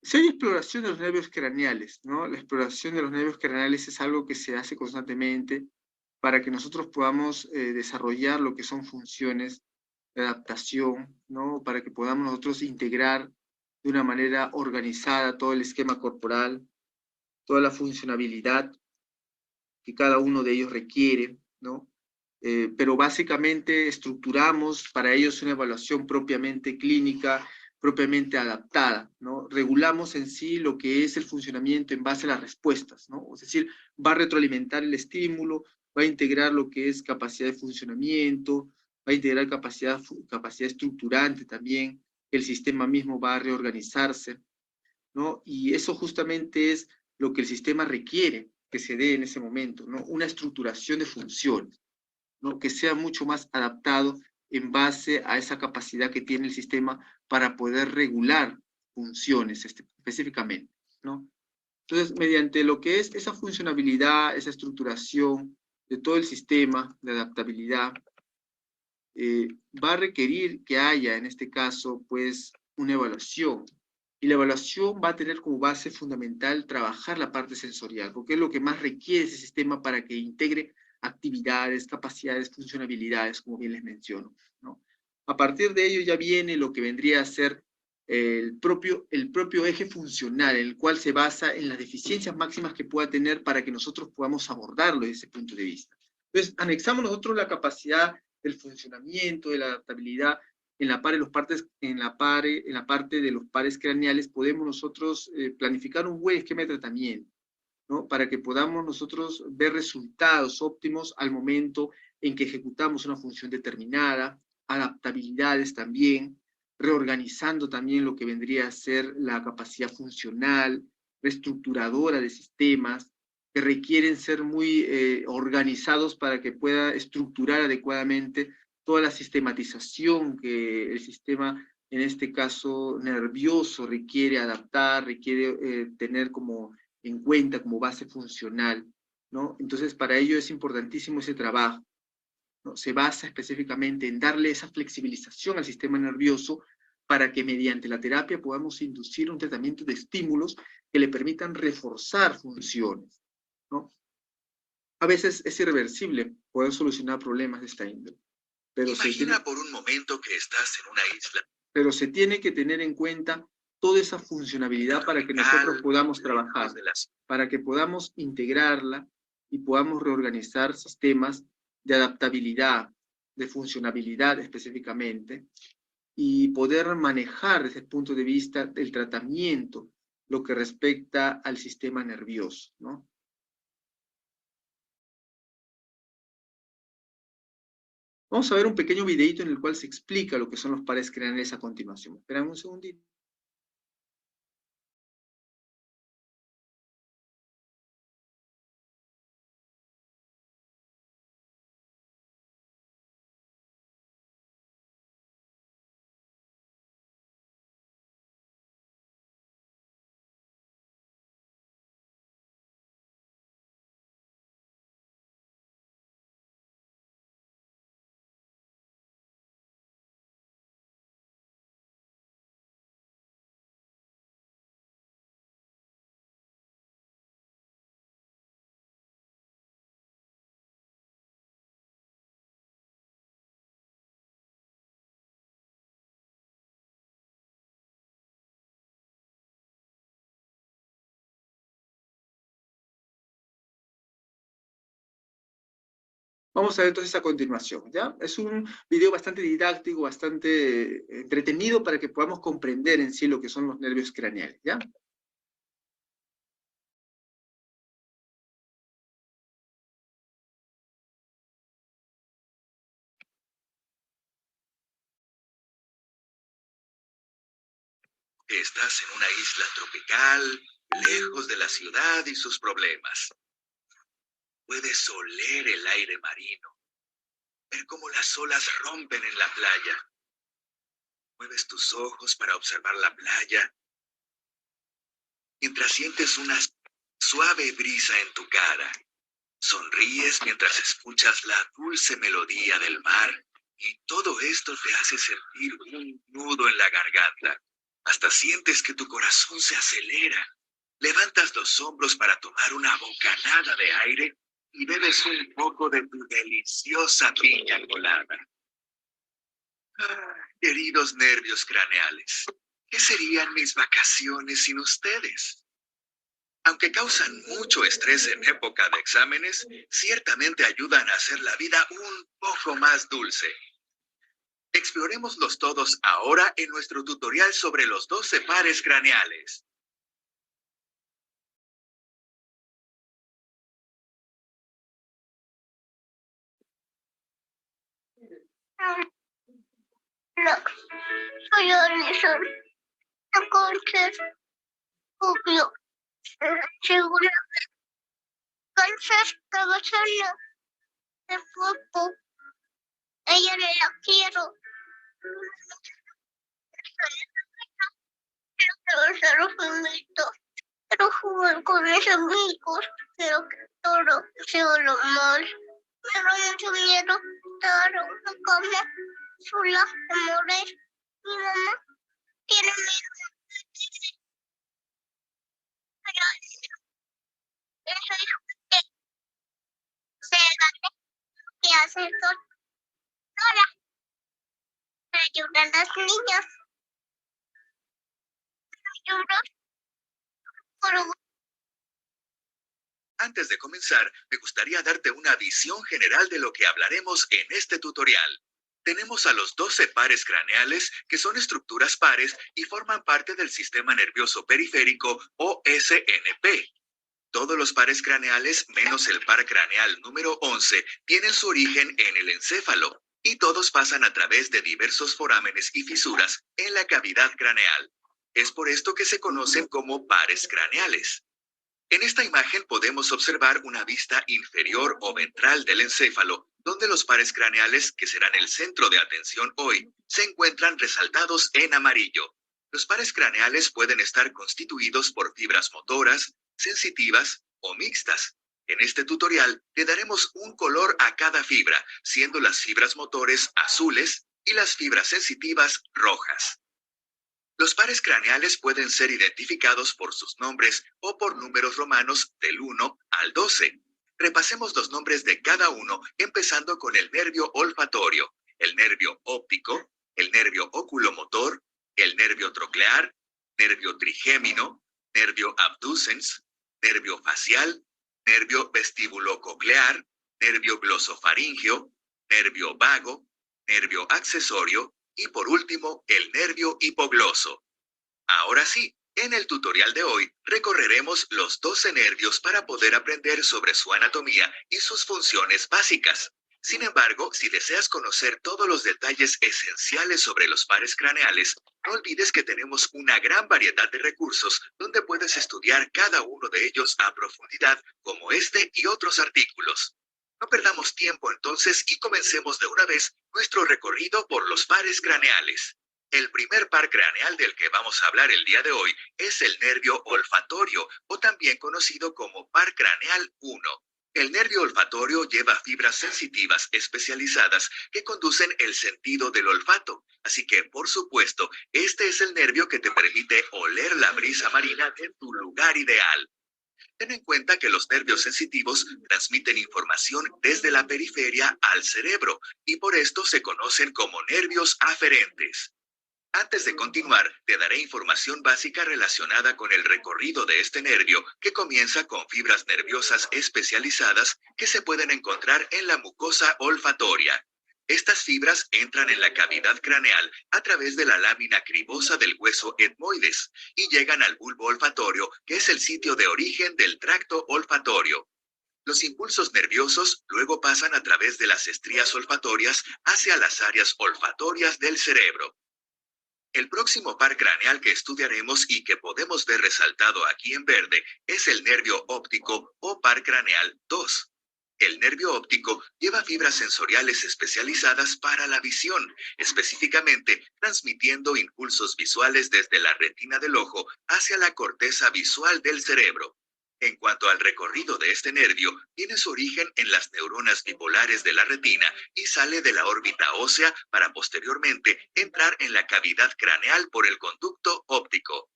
Speaker 1: Si hay exploración de los nervios craneales, ¿no? La exploración de los nervios craneales es algo que se hace constantemente para que nosotros podamos desarrollar lo que son funciones de adaptación, ¿no? Para que podamos nosotros integrar de una manera organizada todo el esquema corporal, toda la funcionabilidad que cada uno de ellos requiere, ¿no? Pero básicamente estructuramos para ellos una evaluación propiamente clínica, propiamente adaptada, ¿no? Regulamos en sí lo que es el funcionamiento en base a las respuestas, ¿no? Es decir, va a retroalimentar el estímulo, va a integrar lo que es capacidad de funcionamiento, va a integrar capacidad estructurante también, el sistema mismo va a reorganizarse, ¿no? Y eso justamente es lo que el sistema requiere que se dé en ese momento, ¿no? Una estructuración de funciones, ¿no? Que sea mucho más adaptado en base a esa capacidad que tiene el sistema para poder regular funciones específicamente, ¿no? Entonces, mediante lo que es esa funcionabilidad, esa estructuración de todo el sistema de adaptabilidad, va a requerir que haya, en este caso, pues, una evaluación. Y la evaluación va a tener como base fundamental trabajar la parte sensorial, porque es lo que más requiere ese sistema para que integre actividades, capacidades, funcionalidades, como bien les menciono, ¿no? A partir de ello ya viene lo que vendría a ser el propio eje funcional, el cual se basa en las deficiencias máximas que pueda tener para que nosotros podamos abordarlo desde ese punto de vista. Entonces, anexamos nosotros la capacidad del funcionamiento, de la adaptabilidad, en la parte de los pares craneales podemos nosotros planificar un buen esquema de tratamiento, ¿no? Para que podamos nosotros ver resultados óptimos al momento en que ejecutamos una función determinada, adaptabilidades también, reorganizando también lo que vendría a ser la capacidad funcional, reestructuradora de sistemas, que requieren ser muy organizados para que pueda estructurar adecuadamente toda la sistematización que el sistema, en este caso nervioso, requiere adaptar, requiere tener como en cuenta como base funcional, ¿no? Entonces, para ello es importantísimo ese trabajo, ¿no? Se basa específicamente en darle esa flexibilización al sistema nervioso para que mediante la terapia podamos inducir un tratamiento de estímulos que le permitan reforzar funciones, ¿no? A veces es irreversible poder solucionar problemas de esta índole,
Speaker 2: Imagina por un momento que estás en una isla
Speaker 1: pero se tiene que tener en cuenta toda esa funcionabilidad para que nosotros podamos trabajar, para que podamos integrarla y podamos reorganizar sistemas de adaptabilidad, de funcionabilidad específicamente, y poder manejar desde el punto de vista del tratamiento lo que respecta al sistema nervioso, ¿no? Vamos a ver un pequeño videito en el cual se explica lo que son los pares craneales a continuación. Esperan un segundito. Vamos a ver entonces a continuación, ¿ya? Es un video bastante didáctico, bastante entretenido para que podamos comprender en sí lo que son los nervios craneales, ¿ya?
Speaker 2: Estás en una isla tropical, lejos de la ciudad y sus problemas. Puedes oler el aire marino, ver cómo las olas rompen en la playa. Mueves tus ojos para observar la playa, mientras sientes una suave brisa en tu cara. Sonríes mientras escuchas la dulce melodía del mar, y todo esto te hace sentir un nudo en la garganta. Hasta sientes que tu corazón se acelera. Levantas los hombros para tomar una bocanada de aire y bebes un poco de tu deliciosa piña colada. Queridos nervios craneales, ¿qué serían mis vacaciones sin ustedes? Aunque causan mucho estrés en época de exámenes, ciertamente ayudan a hacer la vida un poco más dulce. Explorémoslos todos ahora en nuestro tutorial sobre los 12 pares craneales.
Speaker 3: Soy Alison. Entonces, obvio, seguro cáncer cabezona de poco. Ella la quiero. Quiero ser los amiguitos. Quiero jugar con mis amigos. Quiero que todo sea normal. Me da mucho miedo estar en una cama sola a morir. Mi mamá tiene miedo. Pero eso es que se gane y hacer sola para ayudar a las niñas. Lloro por
Speaker 2: Antes de comenzar, me gustaría darte una visión general de lo que hablaremos en este tutorial. Tenemos a los 12 pares craneales, que son estructuras pares y forman parte del sistema nervioso periférico o SNP. Todos los pares craneales, menos el par craneal número 11, tienen su origen en el encéfalo, y todos pasan a través de diversos forámenes y fisuras en la cavidad craneal. Es por esto que se conocen como pares craneales. En esta imagen podemos observar una vista inferior o ventral del encéfalo, donde los pares craneales, que serán el centro de atención hoy, se encuentran resaltados en amarillo. Los pares craneales pueden estar constituidos por fibras motoras, sensitivas o mixtas. En este tutorial le daremos un color a cada fibra, siendo las fibras motores azules y las fibras sensitivas rojas. Los pares craneales pueden ser identificados por sus nombres o por números romanos del 1 al 12. Repasemos los nombres de cada uno, empezando con el nervio olfatorio, el nervio óptico, el nervio oculomotor, el nervio troclear, nervio trigémino, nervio abducens, nervio facial, nervio vestíbulo-coclear, nervio glosofaríngeo, nervio vago, nervio accesorio y por último el nervio hipogloso. Ahora sí, en el tutorial de hoy recorreremos los 12 nervios para poder aprender sobre su anatomía y sus funciones básicas. Sin embargo, si deseas conocer todos los detalles esenciales sobre los pares craneales, no olvides que tenemos una gran variedad de recursos donde puedes estudiar cada uno de ellos a profundidad, como este y otros artículos. No perdamos tiempo entonces y comencemos de una vez nuestro recorrido por los pares craneales. El primer par craneal del que vamos a hablar el día de hoy es el nervio olfatorio, o también conocido como par craneal 1. El nervio olfatorio lleva fibras sensitivas especializadas que conducen el sentido del olfato, así que, por supuesto, este es el nervio que te permite oler la brisa marina en tu lugar ideal. Ten en cuenta que los nervios sensitivos transmiten información desde la periferia al cerebro y por esto se conocen como nervios aferentes. Antes de continuar, te daré información básica relacionada con el recorrido de este nervio, que comienza con fibras nerviosas especializadas que se pueden encontrar en la mucosa olfatoria. Estas fibras entran en la cavidad craneal a través de la lámina cribosa del hueso etmoides y llegan al bulbo olfatorio, que es el sitio de origen del tracto olfatorio. Los impulsos nerviosos luego pasan a través de las estrías olfatorias hacia las áreas olfatorias del cerebro. El próximo par craneal que estudiaremos y que podemos ver resaltado aquí en verde es el nervio óptico o par craneal 2. El nervio óptico lleva fibras sensoriales especializadas para la visión, específicamente transmitiendo impulsos visuales desde la retina del ojo hacia la corteza visual del cerebro. En cuanto al recorrido de este nervio, tiene su origen en las neuronas bipolares de la retina y sale de la órbita ósea para posteriormente entrar en la cavidad craneal por el conducto óptico.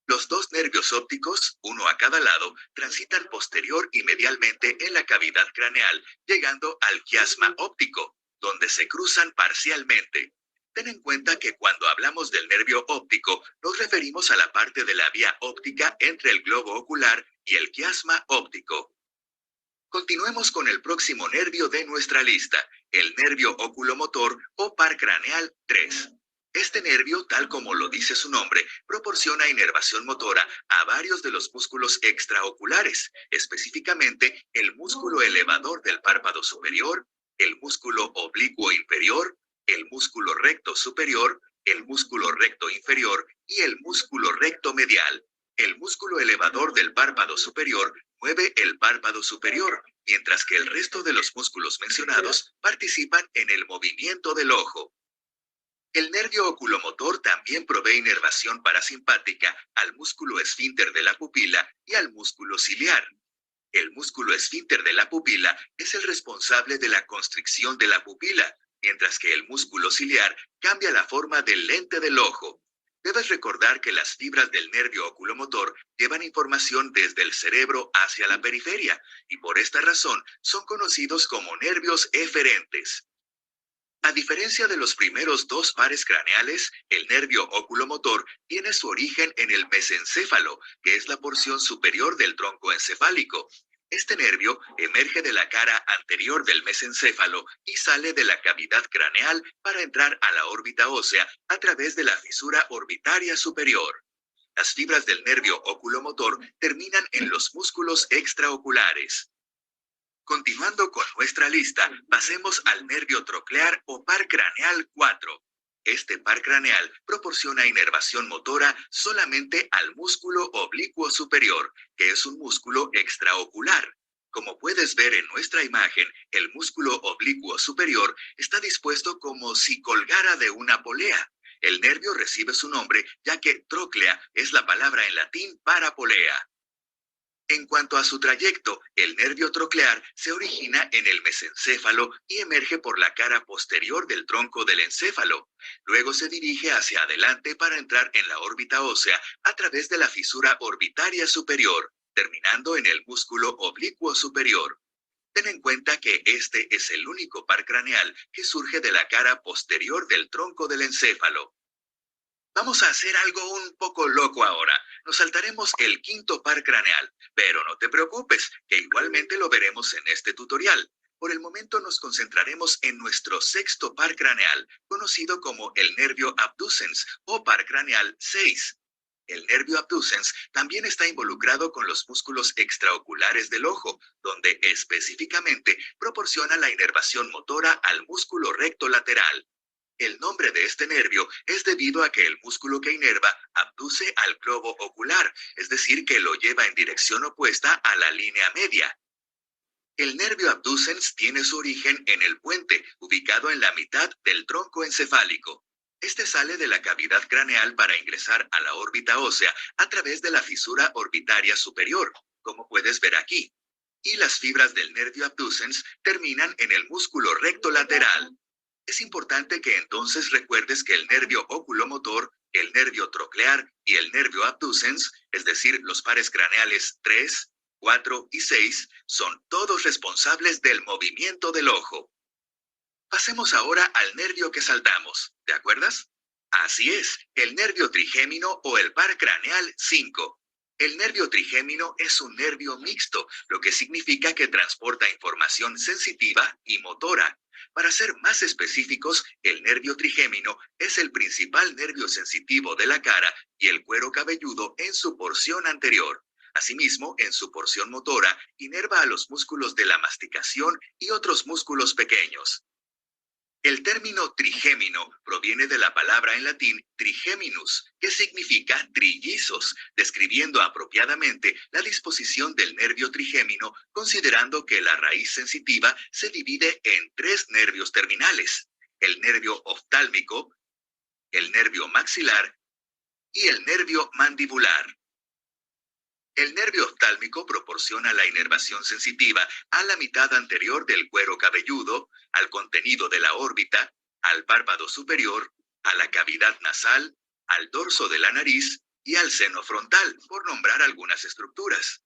Speaker 2: Los dos nervios ópticos, uno a cada lado, transitan posterior y medialmente en la cavidad craneal, llegando al quiasma óptico, donde se cruzan parcialmente. Ten en cuenta que cuando hablamos del nervio óptico, nos referimos a la parte de la vía óptica entre el globo ocular y el quiasma óptico. Continuemos con el próximo nervio de nuestra lista, el nervio oculomotor o par craneal 3. Este nervio, tal como lo dice su nombre, proporciona inervación motora a varios de los músculos extraoculares, específicamente el músculo elevador del párpado superior, el músculo oblicuo inferior, el músculo recto superior, el músculo recto inferior y el músculo recto medial. El músculo elevador del párpado superior mueve el párpado superior, mientras que el resto de los músculos mencionados participan en el movimiento del ojo. El nervio oculomotor también provee inervación parasimpática al músculo esfínter de la pupila y al músculo ciliar. El músculo esfínter de la pupila es el responsable de la constricción de la pupila, mientras que el músculo ciliar cambia la forma del lente del ojo. Debes recordar que las fibras del nervio oculomotor llevan información desde el cerebro hacia la periferia y por esta razón son conocidos como nervios eferentes. A diferencia de los primeros dos pares craneales, el nervio oculomotor tiene su origen en el mesencéfalo, que es la porción superior del tronco encefálico. Este nervio emerge de la cara anterior del mesencéfalo y sale de la cavidad craneal para entrar a la órbita ósea a través de la fisura orbitaria superior. Las fibras del nervio oculomotor terminan en los músculos extraoculares. Continuando con nuestra lista, pasemos al nervio troclear o par craneal 4. Este par craneal proporciona inervación motora solamente al músculo oblicuo superior, que es un músculo extraocular. Como puedes ver en nuestra imagen, el músculo oblicuo superior está dispuesto como si colgara de una polea. El nervio recibe su nombre ya que tróclea es la palabra en latín para polea. En cuanto a su trayecto, el nervio troclear se origina en el mesencéfalo y emerge por la cara posterior del tronco del encéfalo. Luego se dirige hacia adelante para entrar en la órbita ósea a través de la fisura orbitaria superior, terminando en el músculo oblicuo superior. Ten en cuenta que este es el único par craneal que surge de la cara posterior del tronco del encéfalo. Vamos a hacer algo un poco loco ahora. Nos saltaremos el quinto par craneal, pero no te preocupes, que igualmente lo veremos en este tutorial. Por el momento nos concentraremos en nuestro sexto par craneal, conocido como el nervio abducens o par craneal 6. El nervio abducens también está involucrado con los músculos extraoculares del ojo, donde específicamente proporciona la inervación motora al músculo recto lateral. El nombre de este nervio es debido a que el músculo que inerva abduce al globo ocular, es decir, que lo lleva en dirección opuesta a la línea media. El nervio abducens tiene su origen en el puente, ubicado en la mitad del tronco encefálico. Este sale de la cavidad craneal para ingresar a la órbita ósea a través de la fisura orbitaria superior, como puedes ver aquí. Y las fibras del nervio abducens terminan en el músculo recto lateral. Es importante que entonces recuerdes que el nervio oculomotor, el nervio troclear y el nervio abducens, es decir, los pares craneales 3, 4 y 6, son todos responsables del movimiento del ojo. Pasemos ahora al nervio que saltamos, ¿te acuerdas? Así es, el nervio trigémino o el par craneal 5. El nervio trigémino es un nervio mixto, lo que significa que transporta información sensitiva y motora. Para ser más específicos, el nervio trigémino es el principal nervio sensitivo de la cara y el cuero cabelludo en su porción anterior. Asimismo, en su porción motora, inerva a los músculos de la masticación y otros músculos pequeños. El término trigémino proviene de la palabra en latín trigeminus, que significa trillizos, describiendo apropiadamente la disposición del nervio trigémino, considerando que la raíz sensitiva se divide en 3 nervios terminales: el nervio oftálmico, el nervio maxilar y el nervio mandibular. El nervio oftálmico proporciona la inervación sensitiva a la mitad anterior del cuero cabelludo, al contenido de la órbita, al párpado superior, a la cavidad nasal, al dorso de la nariz y al seno frontal, por nombrar algunas estructuras.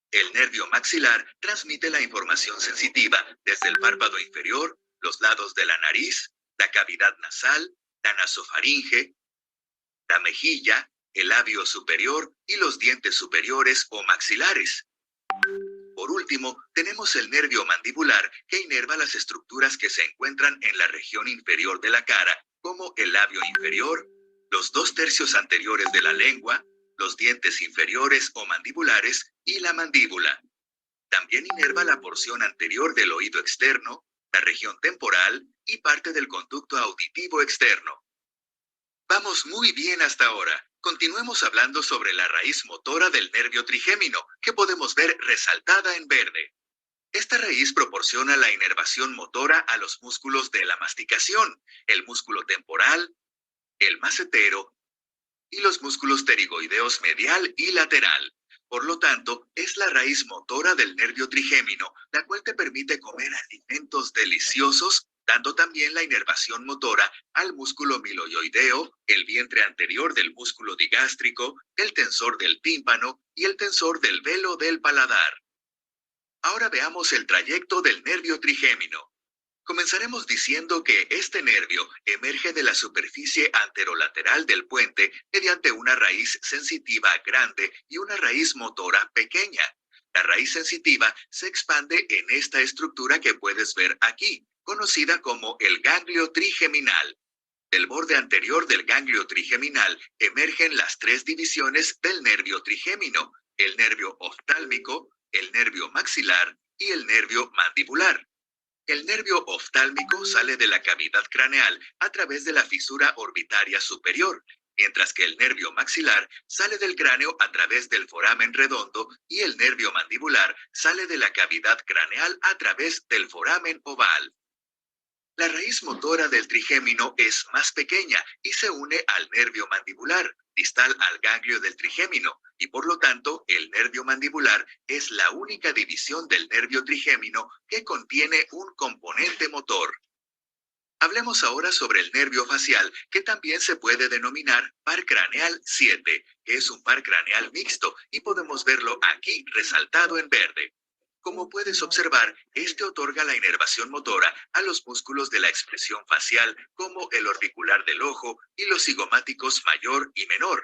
Speaker 2: El nervio maxilar transmite la información sensitiva desde el párpado inferior, los lados de la nariz, la cavidad nasal, la nasofaringe, la mejilla, el labio superior y los dientes superiores o maxilares. Por último, tenemos el nervio mandibular, que inerva las estructuras que se encuentran en la región inferior de la cara, como el labio inferior, los 2/3 anteriores de la lengua, los dientes inferiores o mandibulares y la mandíbula. También inerva la porción anterior del oído externo, la región temporal y parte del conducto auditivo externo. Vamos muy bien hasta ahora. Continuemos hablando sobre la raíz motora del nervio trigémino, que podemos ver resaltada en verde. Esta raíz proporciona la inervación motora a los músculos de la masticación, el músculo temporal, el macetero y los músculos pterigoideos medial y lateral. Por lo tanto, es la raíz motora del nervio trigémino, la cual te permite comer alimentos deliciosos, dando también la inervación motora al músculo miloioideo, el vientre anterior del músculo digástrico, el tensor del tímpano y el tensor del velo del paladar. Ahora veamos el trayecto del nervio trigémino. Comenzaremos diciendo que este nervio emerge de la superficie anterolateral del puente mediante una raíz sensitiva grande y una raíz motora pequeña. La raíz sensitiva se expande en esta estructura que puedes ver aquí, conocida como el ganglio trigeminal. Del borde anterior del ganglio trigeminal emergen las 3 divisiones del nervio trigémino: el nervio oftálmico, el nervio maxilar y el nervio mandibular. El nervio oftálmico sale de la cavidad craneal a través de la fisura orbitaria superior mientras que el nervio maxilar sale del cráneo a través del foramen redondo y el nervio mandibular sale de la cavidad craneal a través del foramen oval. La raíz motora del trigémino es más pequeña y se une al nervio mandibular, distal al ganglio del trigémino, y por lo tanto el nervio mandibular es la única división del nervio trigémino que contiene un componente motor. Hablemos ahora sobre el nervio facial, que también se puede denominar par craneal 7, que es un par craneal mixto, y podemos verlo aquí resaltado en verde. Como puedes observar, este otorga la inervación motora a los músculos de la expresión facial, como el orbicular del ojo y los cigomáticos mayor y menor.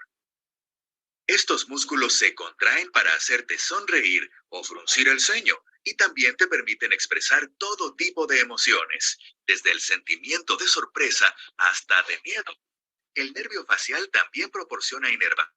Speaker 2: Estos músculos se contraen para hacerte sonreír o fruncir el ceño, y también te permiten expresar todo tipo de emociones, desde el sentimiento de sorpresa hasta de miedo. El nervio facial también proporciona inervación.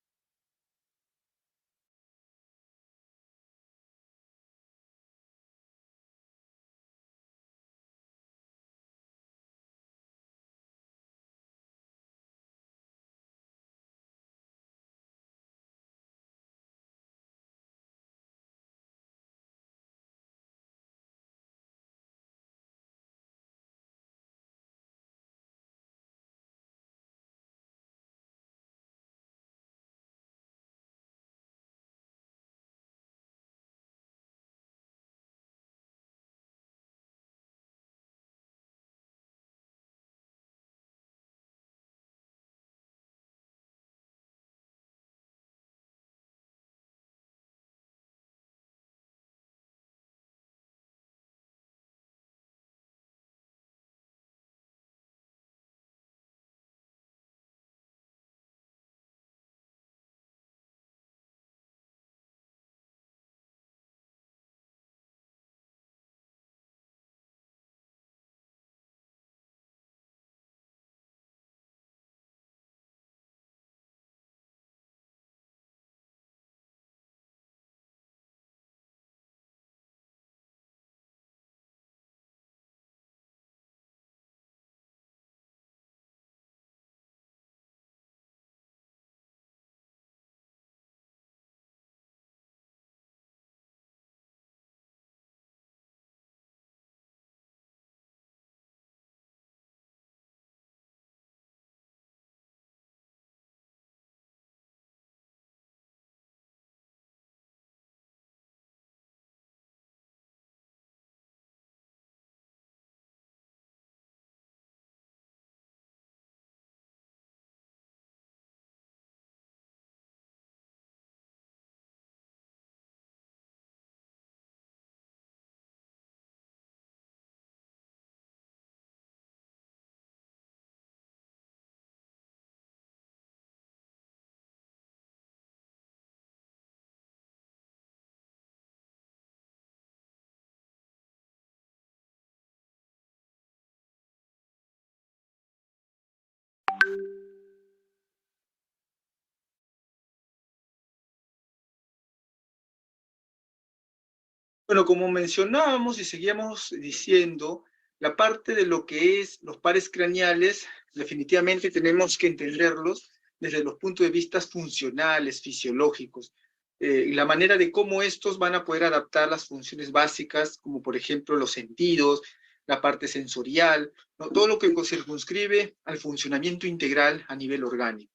Speaker 1: Bueno, como mencionábamos y seguíamos diciendo, la parte de lo que es los pares craneales, definitivamente tenemos que entenderlos desde los puntos de vista funcionales, fisiológicos, y la manera de cómo estos van a poder adaptar las funciones básicas, como por ejemplo los sentidos, la parte sensorial, ¿no? Todo lo que circunscribe al funcionamiento integral a nivel orgánico.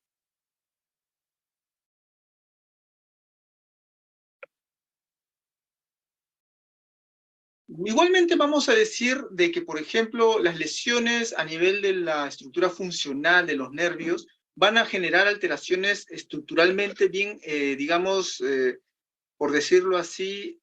Speaker 1: Igualmente vamos a decir de que, por ejemplo, las lesiones a nivel de la estructura funcional de los nervios van a generar alteraciones estructuralmente bien, digamos, por decirlo así,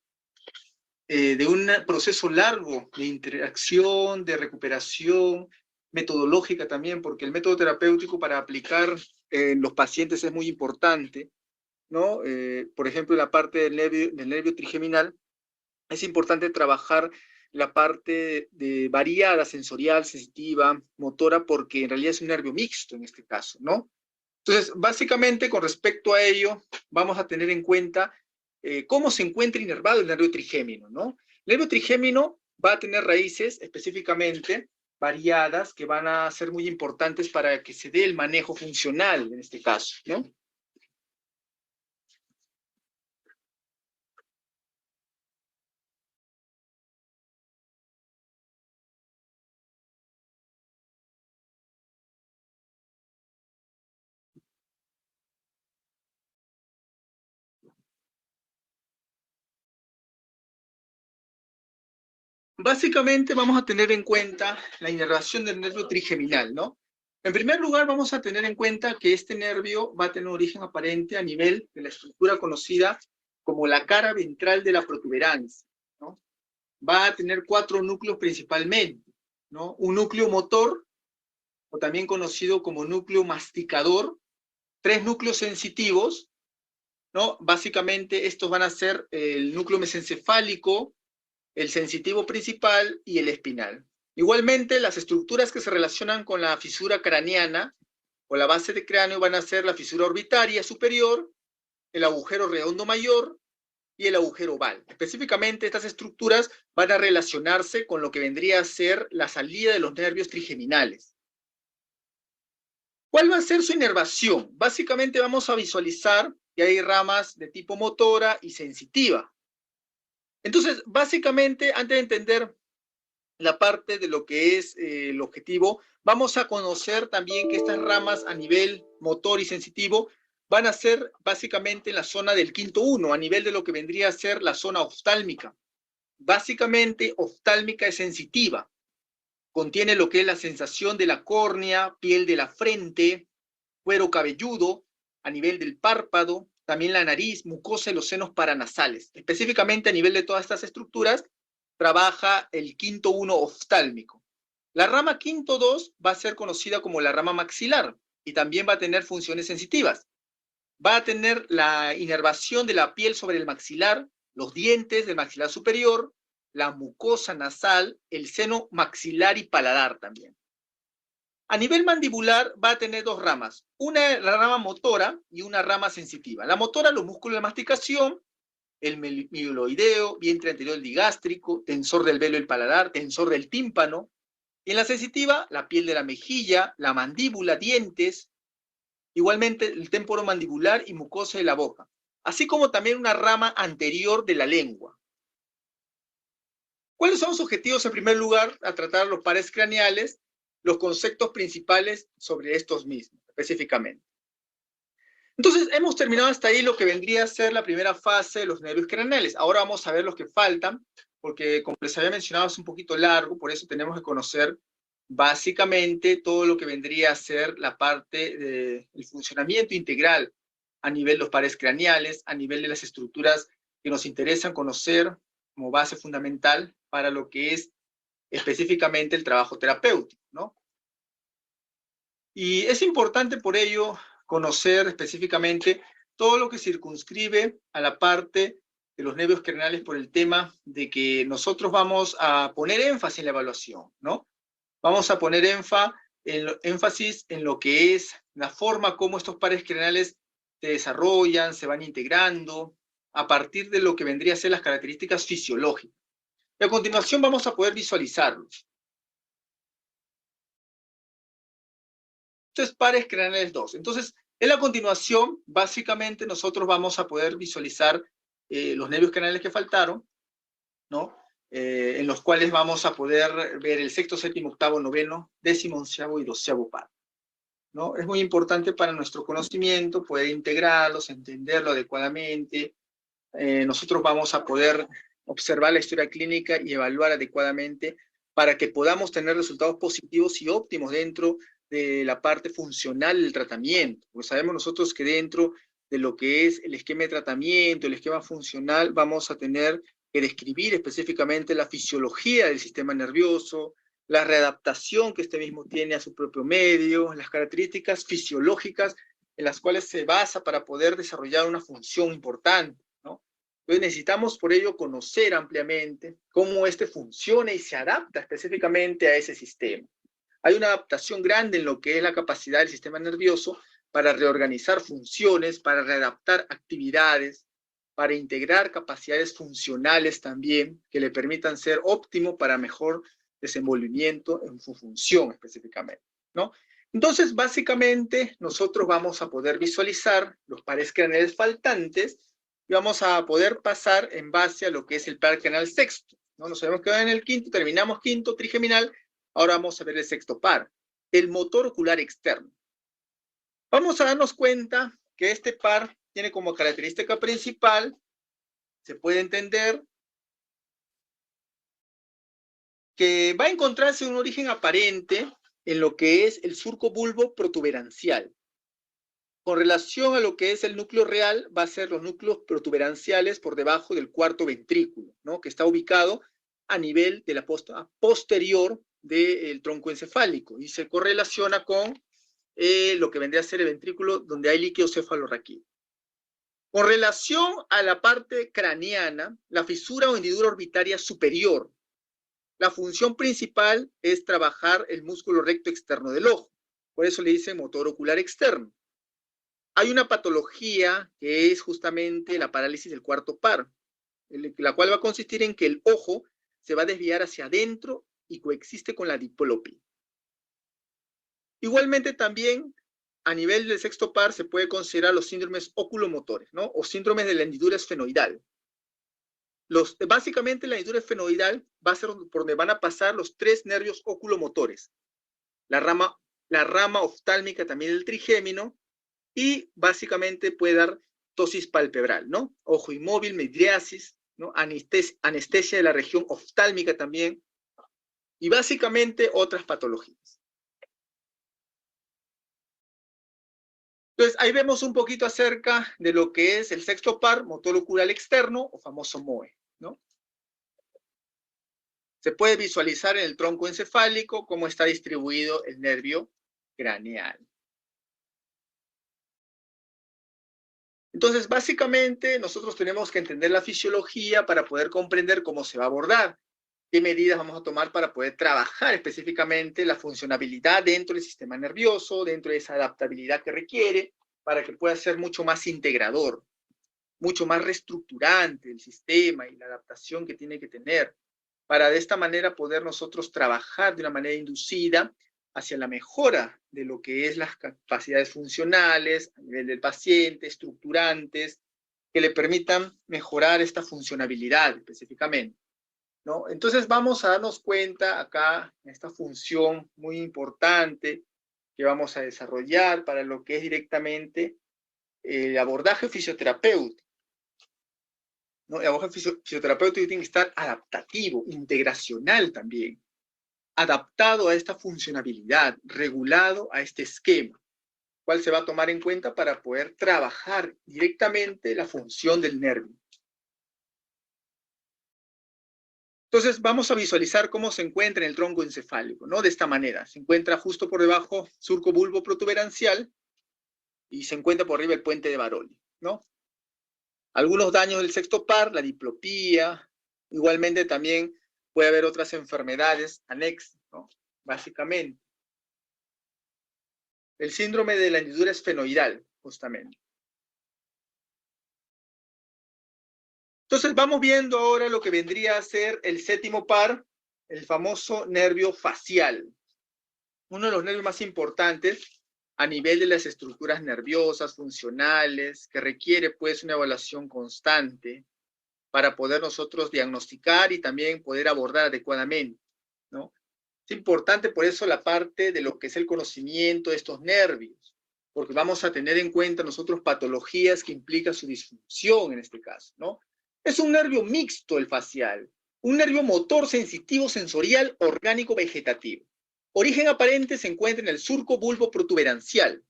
Speaker 1: de un proceso largo de interacción, de recuperación, metodológica también, porque el método terapéutico para aplicar en los pacientes es muy importante, ¿no? Por ejemplo, en la parte del nervio trigeminal, es importante trabajar la parte de variada, sensorial, sensitiva, motora, porque en realidad es un nervio mixto en este caso, ¿no? Entonces, básicamente, con respecto a ello, vamos a tener en cuenta cómo se encuentra inervado el nervio trigémino, ¿no? El nervio trigémino va a tener raíces, específicamente, variadas que van a ser muy importantes para que se dé el manejo funcional en este caso, ¿no? Básicamente vamos a tener en cuenta la inervación del nervio trigeminal, ¿no? En primer lugar, vamos a tener en cuenta que este nervio va a tener origen aparente a nivel de la estructura conocida como la cara ventral de la protuberancia, ¿no? Va a tener 4 núcleos principalmente, ¿no? Un núcleo motor, o también conocido como núcleo masticador, 3 núcleos sensitivos, ¿no? Básicamente estos van a ser el núcleo mesencefálico, el sensitivo principal y el espinal. Igualmente, las estructuras que se relacionan con la fisura craneana o la base de cráneo van a ser la fisura orbitaria superior, el agujero redondo mayor y el agujero oval. Específicamente, estas estructuras van a relacionarse con lo que vendría a ser la salida de los nervios trigeminales. ¿Cuál va a ser su inervación? Básicamente vamos a visualizar que hay ramas de tipo motora y sensitiva. Entonces, básicamente, antes de entender la parte de lo que es el objetivo, vamos a conocer también que estas ramas a nivel motor y sensitivo van a ser básicamente en la zona del quinto uno, a nivel de lo que vendría a ser la zona oftálmica. Básicamente, oftálmica es sensitiva. Contiene lo que es la sensación de la córnea, piel de la frente, cuero cabelludo, a nivel del párpado, también la nariz, mucosa y los senos paranasales. Específicamente a nivel de todas estas estructuras, trabaja el quinto uno oftálmico. La rama quinto 2 va a ser conocida como la rama maxilar y también va a tener funciones sensitivas. Va a tener la inervación de la piel sobre el maxilar, los dientes del maxilar superior, la mucosa nasal, el seno maxilar y paladar también. A nivel mandibular va a tener 2 ramas, una la rama motora y una rama sensitiva. La motora, los músculos de masticación, el mioloideo, vientre anterior digástrico, tensor del velo del paladar, tensor del tímpano. Y en la sensitiva, la piel de la mejilla, la mandíbula, dientes, igualmente el temporomandibular y mucosa de la boca, así como también una rama anterior de la lengua. ¿Cuáles son los objetivos? En primer lugar, a tratar los pares craneales, los conceptos principales sobre estos mismos, específicamente. Entonces, hemos terminado hasta ahí lo que vendría a ser la primera fase de los nervios craneales. Ahora vamos a ver los que faltan, porque como les había mencionado es un poquito largo, por eso tenemos que conocer básicamente todo lo que vendría a ser la parte del funcionamiento integral a nivel de los pares craneales, a nivel de las estructuras que nos interesan conocer como base fundamental para lo que es específicamente el trabajo terapéutico, ¿no? Y es importante por ello conocer específicamente todo lo que circunscribe a la parte de los nervios craneales por el tema de que nosotros vamos a poner énfasis en la evaluación, ¿no? Vamos a poner énfasis en lo que es la forma como estos pares craneales se desarrollan, se van integrando, a partir de lo que vendría a ser las características fisiológicas. Y a continuación vamos a poder visualizarlos. Entonces, pares craneales 2. Entonces, en la continuación, básicamente nosotros vamos a poder visualizar los nervios craneales que faltaron, ¿no? En los cuales vamos a poder ver el sexto, séptimo, octavo, noveno, décimo, onceavo y doceavo par, ¿no? Es muy importante para nuestro conocimiento poder integrarlos, entenderlo adecuadamente. Nosotros vamos a poder observar la historia clínica y evaluar adecuadamente para que podamos tener resultados positivos y óptimos dentro de la parte funcional del tratamiento. Pues sabemos nosotros que dentro de lo que es el esquema de tratamiento, el esquema funcional, vamos a tener que describir específicamente la fisiología del sistema nervioso, la readaptación que este mismo tiene a su propio medio, las características fisiológicas en las cuales se basa para poder desarrollar una función importante, ¿no? Entonces necesitamos por ello conocer ampliamente cómo este funciona y se adapta específicamente a ese sistema. Hay una adaptación grande en lo que es la capacidad del sistema nervioso para reorganizar funciones, para readaptar actividades, para integrar capacidades funcionales también que le permitan ser óptimo para mejor desenvolvimiento en su función específicamente, ¿no? Entonces, básicamente, nosotros vamos a poder visualizar los pares craneales faltantes y vamos a poder pasar en base a lo que es el par craneal sexto, ¿no? Nos habíamos quedado en el quinto, terminamos quinto, trigeminal, ahora vamos a ver el sexto par, el motor ocular externo. Vamos a darnos cuenta que este par tiene como característica principal, se puede entender, que va a encontrarse un origen aparente en lo que es el surco bulbo protuberancial. Con relación a lo que es el núcleo real, va a ser los núcleos protuberanciales por debajo del cuarto ventrículo, ¿no? Que está ubicado a nivel de la posterior del tronco encefálico y se correlaciona con lo que vendría a ser el ventrículo donde hay líquido cefalorraquídeo. Con relación a la parte craneana, la fisura o hendidura orbitaria superior, la función principal es trabajar el músculo recto externo del ojo. Por eso le dicen motor ocular externo. Hay una patología que es justamente la parálisis del cuarto par, la cual va a consistir en que el ojo se va a desviar hacia adentro y coexiste con la diplopia. Igualmente también, a nivel del sexto par, se puede considerar los síndromes oculomotores, ¿no? O síndromes de la hendidura esfenoidal. Básicamente la hendidura esfenoidal va a ser por donde van a pasar los tres nervios oculomotores. La rama oftálmica también del trigémino y básicamente puede dar ptosis palpebral, ¿no? Ojo inmóvil, midriasis, ¿no? Anestesia de la región oftálmica también y básicamente otras patologías. Entonces, ahí vemos un poquito acerca de lo que es el sexto par, motor ocular externo, o famoso MOE, ¿no? Se puede visualizar en el tronco encefálico cómo está distribuido el nervio craneal. Entonces, básicamente, nosotros tenemos que entender la fisiología para poder comprender cómo se va a abordar, qué medidas vamos a tomar para poder trabajar específicamente la funcionabilidad dentro del sistema nervioso, dentro de esa adaptabilidad que requiere, para que pueda ser mucho más integrador, mucho más reestructurante el sistema y la adaptación que tiene que tener, para de esta manera poder nosotros trabajar de una manera inducida hacia la mejora de lo que es las capacidades funcionales a nivel del paciente, estructurantes, que le permitan mejorar esta funcionabilidad específicamente, ¿no? Entonces vamos a darnos cuenta acá en esta función muy importante que vamos a desarrollar para lo que es directamente el abordaje fisioterapéutico, ¿no? El abordaje fisioterapéutico tiene que estar adaptativo, integracional también, adaptado a esta funcionabilidad, regulado a este esquema, cual se va a tomar en cuenta para poder trabajar directamente la función del nervio. Entonces vamos a visualizar cómo se encuentra en el tronco encefálico, ¿no? De esta manera, se encuentra justo por debajo surco bulbo protuberancial y se encuentra por arriba el puente de Baroli, ¿no? Algunos daños del sexto par, la diplopía, igualmente también puede haber otras enfermedades anexas, ¿no? Básicamente. El síndrome de la hendidura esfenoidal, justamente. Entonces vamos viendo ahora lo que vendría a ser el séptimo par, el famoso nervio facial. Uno de los nervios más importantes a nivel de las estructuras nerviosas, funcionales, que requiere pues una evaluación constante para poder nosotros diagnosticar y también poder abordar adecuadamente, ¿no? Es importante por eso la parte de lo que es el conocimiento de estos nervios, porque vamos a tener en cuenta nosotros patologías que implican su disfunción en este caso, ¿no? Es un nervio mixto el facial, un nervio motor sensitivo sensorial orgánico vegetativo. Origen aparente se encuentra en el surco bulbo protuberancial.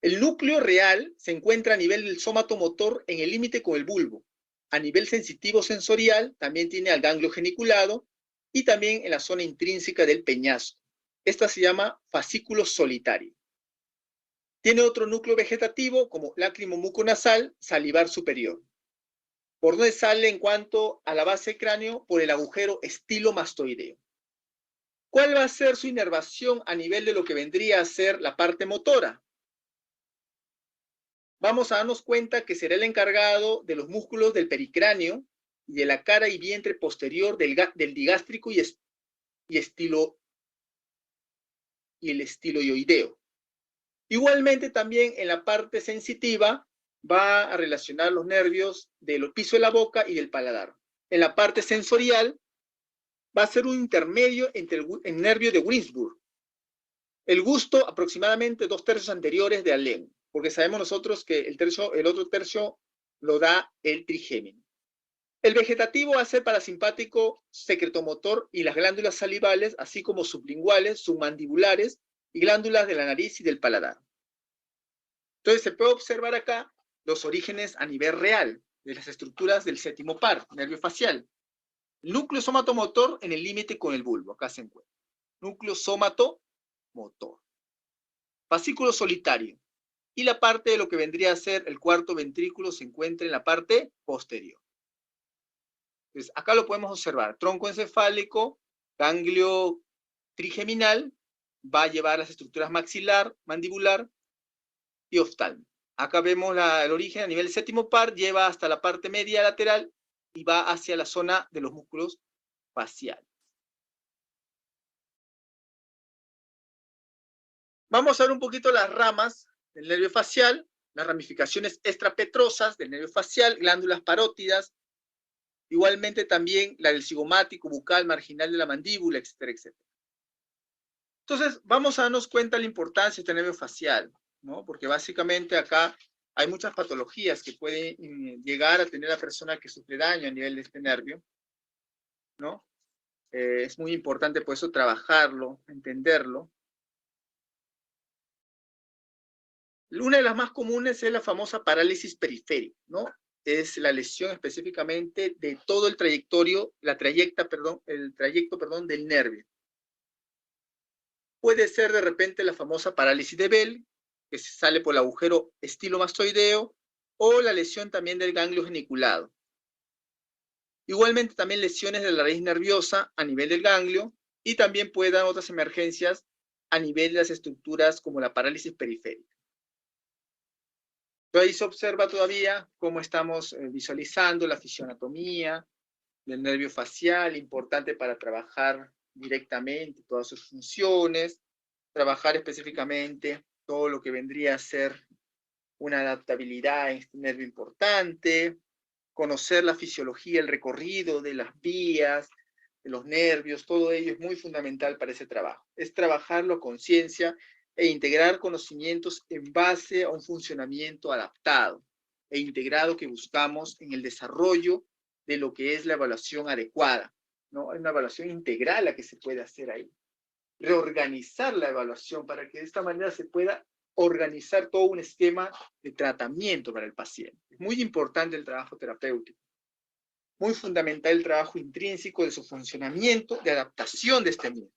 Speaker 1: El núcleo real se encuentra a nivel del sómato motor en el límite con el bulbo. A nivel sensitivo sensorial también tiene al ganglio geniculado y también en la zona intrínseca del peñasco. Esta se llama fascículo solitario. Tiene otro núcleo vegetativo como lácrimo muconasal, salivar superior. ¿Por dónde sale en cuanto a la base del cráneo? Por el agujero estilomastoideo. ¿Cuál va a ser su inervación a nivel de lo que vendría a ser la parte motora? Vamos a darnos cuenta que será el encargado de los músculos del pericráneo de la cara y vientre posterior del digástrico y el estiloideo. Igualmente también en la parte sensitiva va a relacionar los nervios del piso de la boca y del paladar. En la parte sensorial va a ser un intermedio entre el nervio de Winsburg. El gusto aproximadamente 2/3 anteriores de la lengua, porque sabemos nosotros que el otro tercio lo da el trigémino. El vegetativo va a ser parasimpático secretomotor y las glándulas salivales, así como sublinguales, submandibulares y glándulas de la nariz y del paladar. Entonces se puede observar acá los orígenes a nivel real de las estructuras del séptimo par, nervio facial. El núcleo somatomotor en el límite con el bulbo, acá se encuentra. Núcleo somatomotor. Fascículo solitario. Y la parte de lo que vendría a ser el cuarto ventrículo se encuentra en la parte posterior. Entonces, acá lo podemos observar. Tronco encefálico, ganglio trigeminal, va a llevar las estructuras maxilar, mandibular y oftalmo. Acá vemos el origen a nivel séptimo par, lleva hasta la parte media lateral y va hacia la zona de los músculos faciales. Vamos a ver un poquito las ramas del nervio facial, las ramificaciones extrapetrosas del nervio facial, glándulas parótidas, igualmente también la del cigomático, bucal, marginal de la mandíbula, etcétera, etcétera. Entonces, vamos a darnos cuenta de la importancia de este nervio facial, ¿no? Porque básicamente acá hay muchas patologías que pueden llegar a tener la persona que sufre daño a nivel de este nervio, ¿no? Es muy importante por eso trabajarlo, entenderlo. Una de las más comunes es la famosa parálisis periférica, ¿no? Es la lesión específicamente de todo el trayecto del nervio. Puede ser de repente la famosa parálisis de Bell, que se sale por el agujero estilomastoideo, o la lesión también del ganglio geniculado. Igualmente también lesiones de la raíz nerviosa a nivel del ganglio, y también puede dar otras emergencias a nivel de las estructuras como la parálisis periférica. Pero ahí se observa todavía cómo estamos visualizando la fisioanatomía del nervio facial, importante para trabajar directamente todas sus funciones, trabajar específicamente todo lo que vendría a ser una adaptabilidad en este nervio importante, conocer la fisiología, el recorrido de las vías, de los nervios, todo ello es muy fundamental para ese trabajo. Es trabajarlo a conciencia e integrar conocimientos en base a un funcionamiento adaptado e integrado que buscamos en el desarrollo de lo que es la evaluación adecuada, ¿no? Hay una evaluación integral la que se puede hacer ahí. Reorganizar la evaluación para que de esta manera se pueda organizar todo un esquema de tratamiento para el paciente. Es muy importante el trabajo terapéutico. Muy fundamental el trabajo intrínseco de su funcionamiento, de adaptación de este mismo.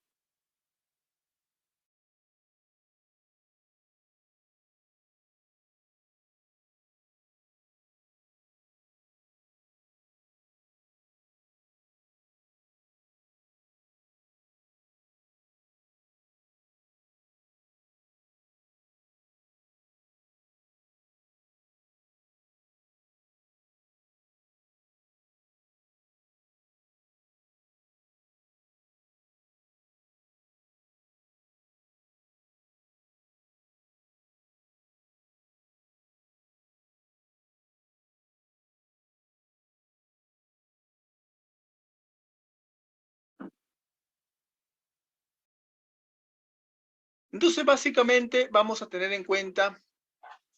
Speaker 1: Entonces, básicamente, vamos a tener en cuenta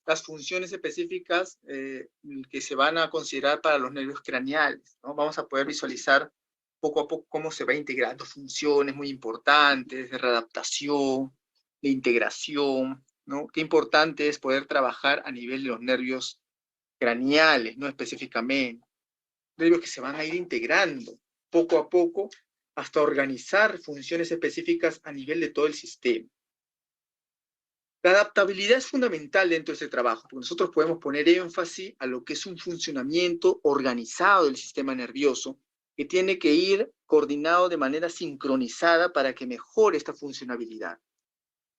Speaker 1: las funciones específicas que se van a considerar para los nervios craneales, ¿no? Vamos a poder visualizar poco a poco cómo se va integrando funciones muy importantes de readaptación, de integración, ¿no? Qué importante es poder trabajar a nivel de los nervios craneales, ¿no? Específicamente. Nervios que se van a ir integrando poco a poco hasta organizar funciones específicas a nivel de todo el sistema. La adaptabilidad es fundamental dentro de este trabajo, porque nosotros podemos poner énfasis a lo que es un funcionamiento organizado del sistema nervioso, que tiene que ir coordinado de manera sincronizada para que mejore esta funcionabilidad.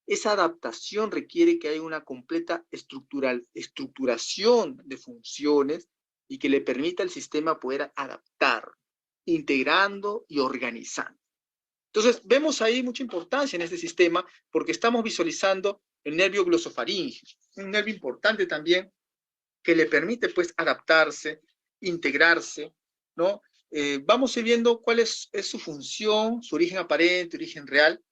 Speaker 1: Esa adaptación requiere que haya una completa estructuración de funciones y que le permita al sistema poder adaptar, integrando y organizando. Entonces, vemos ahí mucha importancia en este sistema porque estamos visualizando el nervio glosofaríngeo, un nervio importante también que le permite pues adaptarse, integrarse, ¿no? Vamos a ir viendo cuál es su función, su origen aparente, origen real.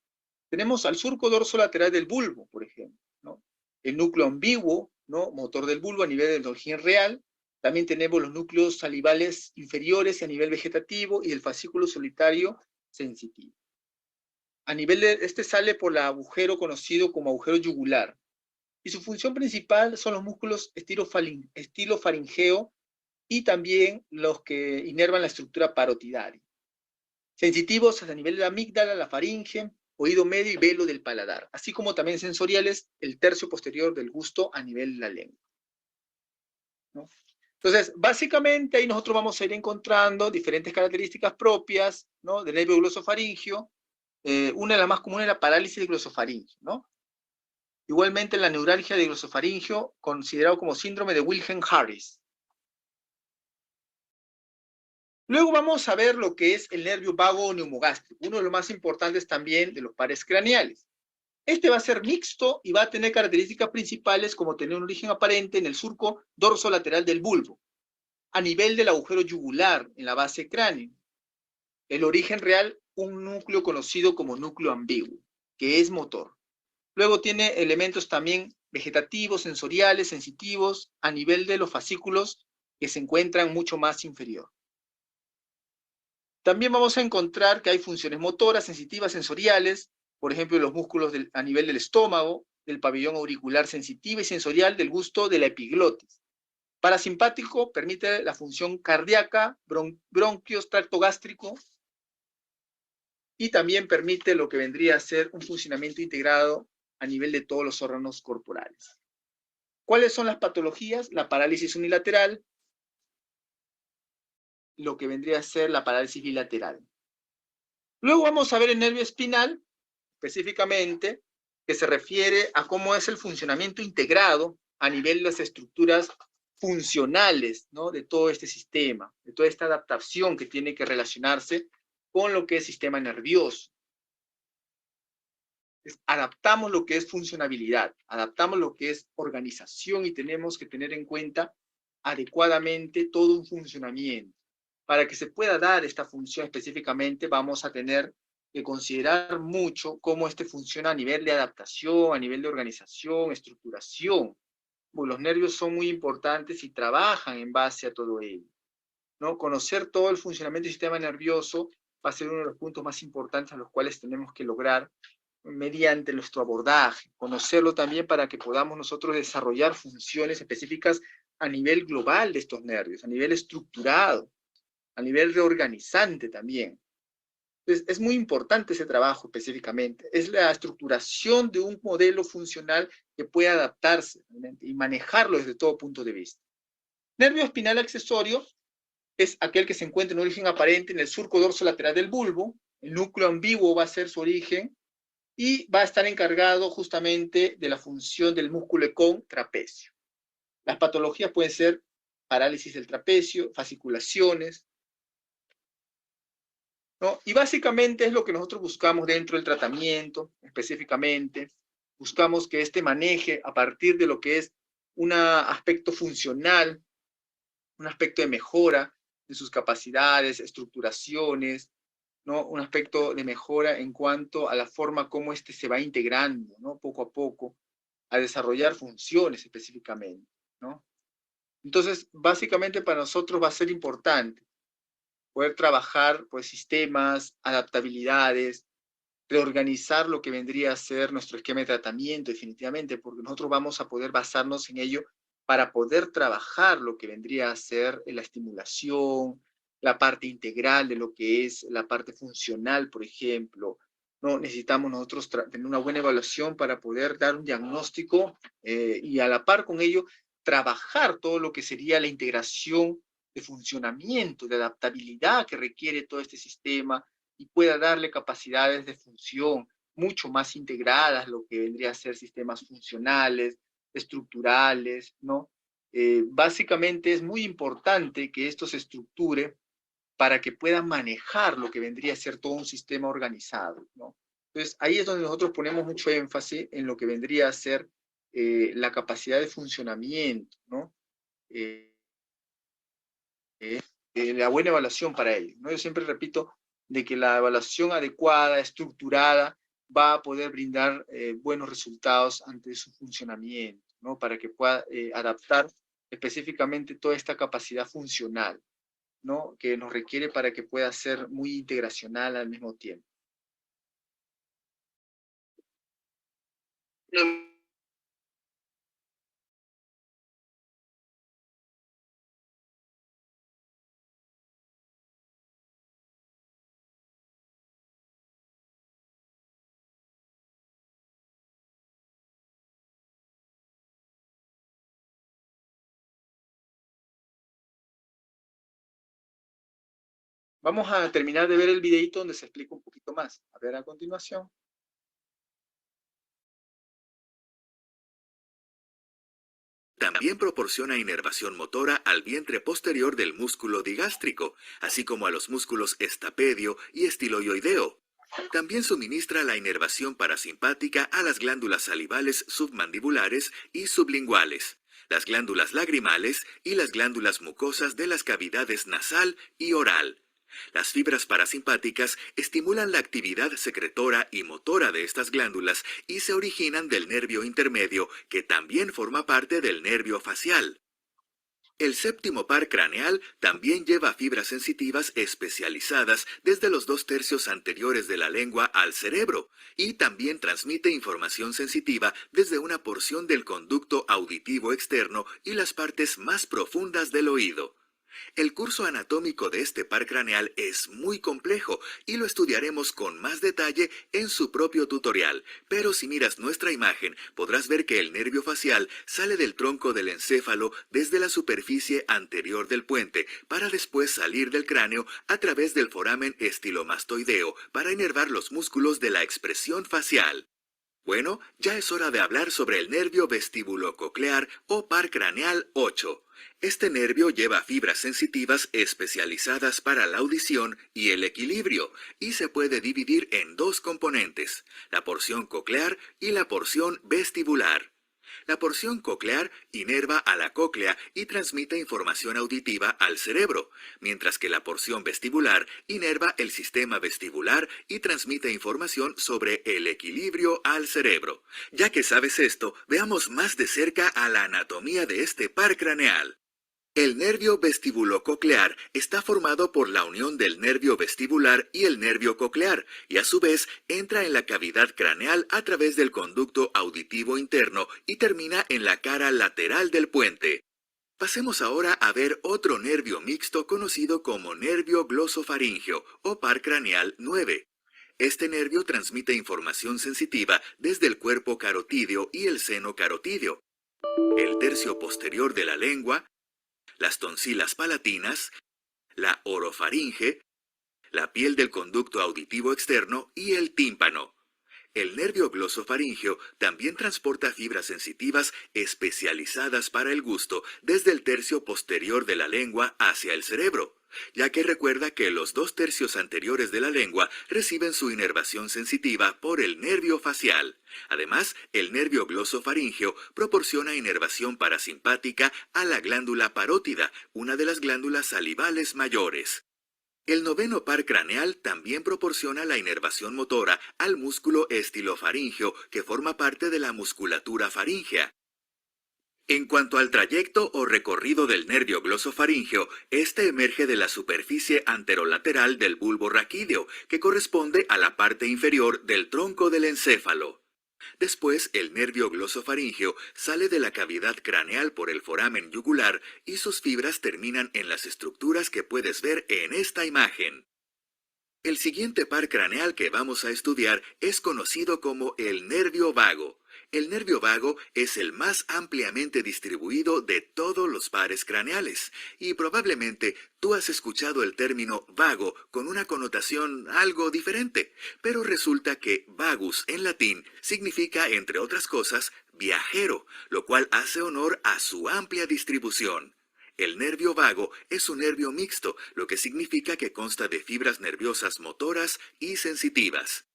Speaker 1: Tenemos al surco dorsolateral del bulbo, por ejemplo, ¿no? El núcleo ambiguo, ¿no? Motor del bulbo a nivel del origen real. También tenemos los núcleos salivales inferiores y a nivel vegetativo y el fascículo solitario sensitivo. A nivel de, este sale por el agujero conocido como agujero yugular. Y su función principal son los músculos estilofaringeo y también los que inervan la estructura parotidaria. Sensitivos a nivel de la amígdala, la faringe, oído medio y velo del paladar, así como también sensoriales, el tercio posterior del gusto a nivel de la lengua, ¿no? Entonces, básicamente ahí nosotros vamos a ir encontrando diferentes características propias, ¿no?, del nervio glosofaringeo. Una de las más comunes es la parálisis del glosofaringeo, ¿no? Igualmente la neuralgia de glosofaringeo, considerado como síndrome de Wilhelm-Harris. Luego vamos a ver lo que es el nervio vago o neumogástrico, uno de los más importantes también de los pares craneales. Este va a ser mixto y va a tener características principales como tener un origen aparente en el surco dorsolateral del bulbo, a nivel del agujero yugular en la base cráneo. El origen real, un núcleo conocido como núcleo ambiguo, que es motor. Luego tiene elementos también vegetativos, sensoriales, sensitivos, a nivel de los fascículos que se encuentran mucho más inferior. También vamos a encontrar que hay funciones motoras, sensitivas, sensoriales, por ejemplo, los músculos a nivel del estómago, del pabellón auricular sensitiva y sensorial, del gusto de la epiglotis. Parasimpático permite la función cardíaca, bronquios, tracto gástrico, y también permite lo que vendría a ser un funcionamiento integrado a nivel de todos los órganos corporales. ¿Cuáles son las patologías? La parálisis unilateral, lo que vendría a ser la parálisis bilateral. Luego vamos a ver el nervio espinal, específicamente, que se refiere a cómo es el funcionamiento integrado a nivel de las estructuras funcionales, ¿no?, de todo este sistema, de toda esta adaptación que tiene que relacionarse con lo que es sistema nervioso. Adaptamos lo que es funcionabilidad, adaptamos lo que es organización y tenemos que tener en cuenta adecuadamente todo un funcionamiento. Para que se pueda dar esta función específicamente, vamos a tener que considerar mucho cómo este funciona a nivel de adaptación, a nivel de organización, estructuración. Pues los nervios son muy importantes y trabajan en base a todo ello, ¿no? Conocer todo el funcionamiento del sistema nervioso va a ser uno de los puntos más importantes a los cuales tenemos que lograr mediante nuestro abordaje, conocerlo también para que podamos nosotros desarrollar funciones específicas a nivel global de estos nervios, a nivel estructurado, a nivel reorganizante también. Entonces, es muy importante ese trabajo específicamente. Es la estructuración de un modelo funcional que pueda adaptarse y manejarlo desde todo punto de vista. Nervio espinal accesorio es aquel que se encuentra en origen aparente en el surco dorsolateral del bulbo. El núcleo ambiguo va a ser su origen y va a estar encargado justamente de la función del músculo ecón trapecio. Las patologías pueden ser parálisis del trapecio, fasciculaciones, ¿no? Y básicamente es lo que nosotros buscamos dentro del tratamiento, específicamente. Buscamos que este maneje a partir de lo que es un aspecto funcional, un aspecto de mejora de sus capacidades, estructuraciones, ¿no? Un aspecto de mejora en cuanto a la forma como este se va integrando, ¿no?, poco a poco, a desarrollar funciones específicamente, ¿no? Entonces, básicamente para nosotros va a ser importante poder trabajar pues sistemas, adaptabilidades, reorganizar lo que vendría a ser nuestro esquema de tratamiento definitivamente, porque nosotros vamos a poder basarnos en ello para poder trabajar lo que vendría a ser la estimulación, la parte integral de lo que es la parte funcional, por ejemplo. No necesitamos nosotros tener una buena evaluación para poder dar un diagnóstico y a la par con ello trabajar todo lo que sería la integración de funcionamiento, de adaptabilidad que requiere todo este sistema y pueda darle capacidades de función mucho más integradas, lo que vendría a ser sistemas funcionales, estructurales, ¿no? Básicamente es muy importante que esto se estructure para que pueda manejar lo que vendría a ser todo un sistema organizado, ¿no? Entonces, ahí es donde nosotros ponemos mucho énfasis en lo que vendría a ser la capacidad de funcionamiento, ¿no? La buena evaluación para ello, ¿no? Yo siempre repito de que la evaluación adecuada, estructurada, va a poder brindar buenos resultados ante su funcionamiento, ¿no? Para que pueda adaptar específicamente toda esta capacidad funcional, ¿no? Que nos requiere para que pueda ser muy integracional al mismo tiempo. Vamos a terminar de ver el videito donde se explica un poquito más. A ver a continuación.
Speaker 2: También proporciona inervación motora al vientre posterior del músculo digástrico, así como a los músculos estapedio y estiloioideo. También suministra la inervación parasimpática a las glándulas salivales submandibulares y sublinguales, las glándulas lagrimales y las glándulas mucosas de las cavidades nasal y oral. Las fibras parasimpáticas estimulan la actividad secretora y motora de estas glándulas y se originan del nervio intermedio, que también forma parte del nervio facial. El séptimo par craneal también lleva fibras sensitivas especializadas desde los 2/3 anteriores de la lengua al cerebro y también transmite información sensitiva desde una porción del conducto auditivo externo y las partes más profundas del oído. El curso anatómico de este par craneal es muy complejo y lo estudiaremos con más detalle en su propio tutorial, pero si miras nuestra imagen podrás ver que el nervio facial sale del tronco del encéfalo desde la superficie anterior del puente para después salir del cráneo a través del foramen estilomastoideo para inervar los músculos de la expresión facial. Bueno, ya es hora de hablar sobre el nervio vestíbulo-coclear o par craneal 8. Este nervio lleva fibras sensitivas especializadas para la audición y el equilibrio, y se puede dividir en dos componentes, la porción coclear y la porción vestibular. La porción coclear inerva a la cóclea y transmite información auditiva al cerebro, mientras que la porción vestibular inerva el sistema vestibular y transmite información sobre el equilibrio al cerebro. Ya que sabes esto, veamos más de cerca a la anatomía de este par craneal. El nervio vestíbulo-coclear está formado por la unión del nervio vestibular y el nervio coclear, y a su vez entra en la cavidad craneal a través del conducto auditivo interno y termina en la cara lateral del puente. Pasemos ahora a ver otro nervio mixto conocido como nervio glosofaríngeo o par craneal 9. Este nervio transmite información sensitiva desde el cuerpo carotídeo y el seno carotídeo, el tercio posterior de la lengua, las tonsilas palatinas, la orofaringe, la piel del conducto auditivo externo y el tímpano. El nervio glosofaríngeo también transporta fibras sensitivas especializadas para el gusto desde el tercio posterior de la lengua hacia el cerebro, ya que recuerda que los 2/3 anteriores de la lengua reciben su inervación sensitiva por el nervio facial. Además, el nervio glosofaríngeo proporciona inervación parasimpática a la glándula parótida, una de las glándulas salivales mayores. El noveno par craneal también proporciona la inervación motora al músculo estilofaríngeo que forma parte de la musculatura faríngea. En cuanto al trayecto o recorrido del nervio glosofaríngeo, este emerge de la superficie anterolateral del bulbo raquídeo, que corresponde a la parte inferior del tronco del encéfalo. Después, el nervio glosofaríngeo sale de la cavidad craneal por el foramen yugular y sus fibras terminan en las estructuras que puedes ver en esta imagen. El siguiente par craneal que vamos a estudiar es conocido como el nervio vago. El nervio vago es el más ampliamente distribuido de todos los pares craneales, y probablemente tú has escuchado el término vago con una connotación algo diferente, pero resulta que vagus en latín significa, entre otras cosas, viajero, lo cual hace honor a su amplia distribución. El nervio vago es un nervio mixto, lo que significa que consta de fibras nerviosas motoras y sensitivas.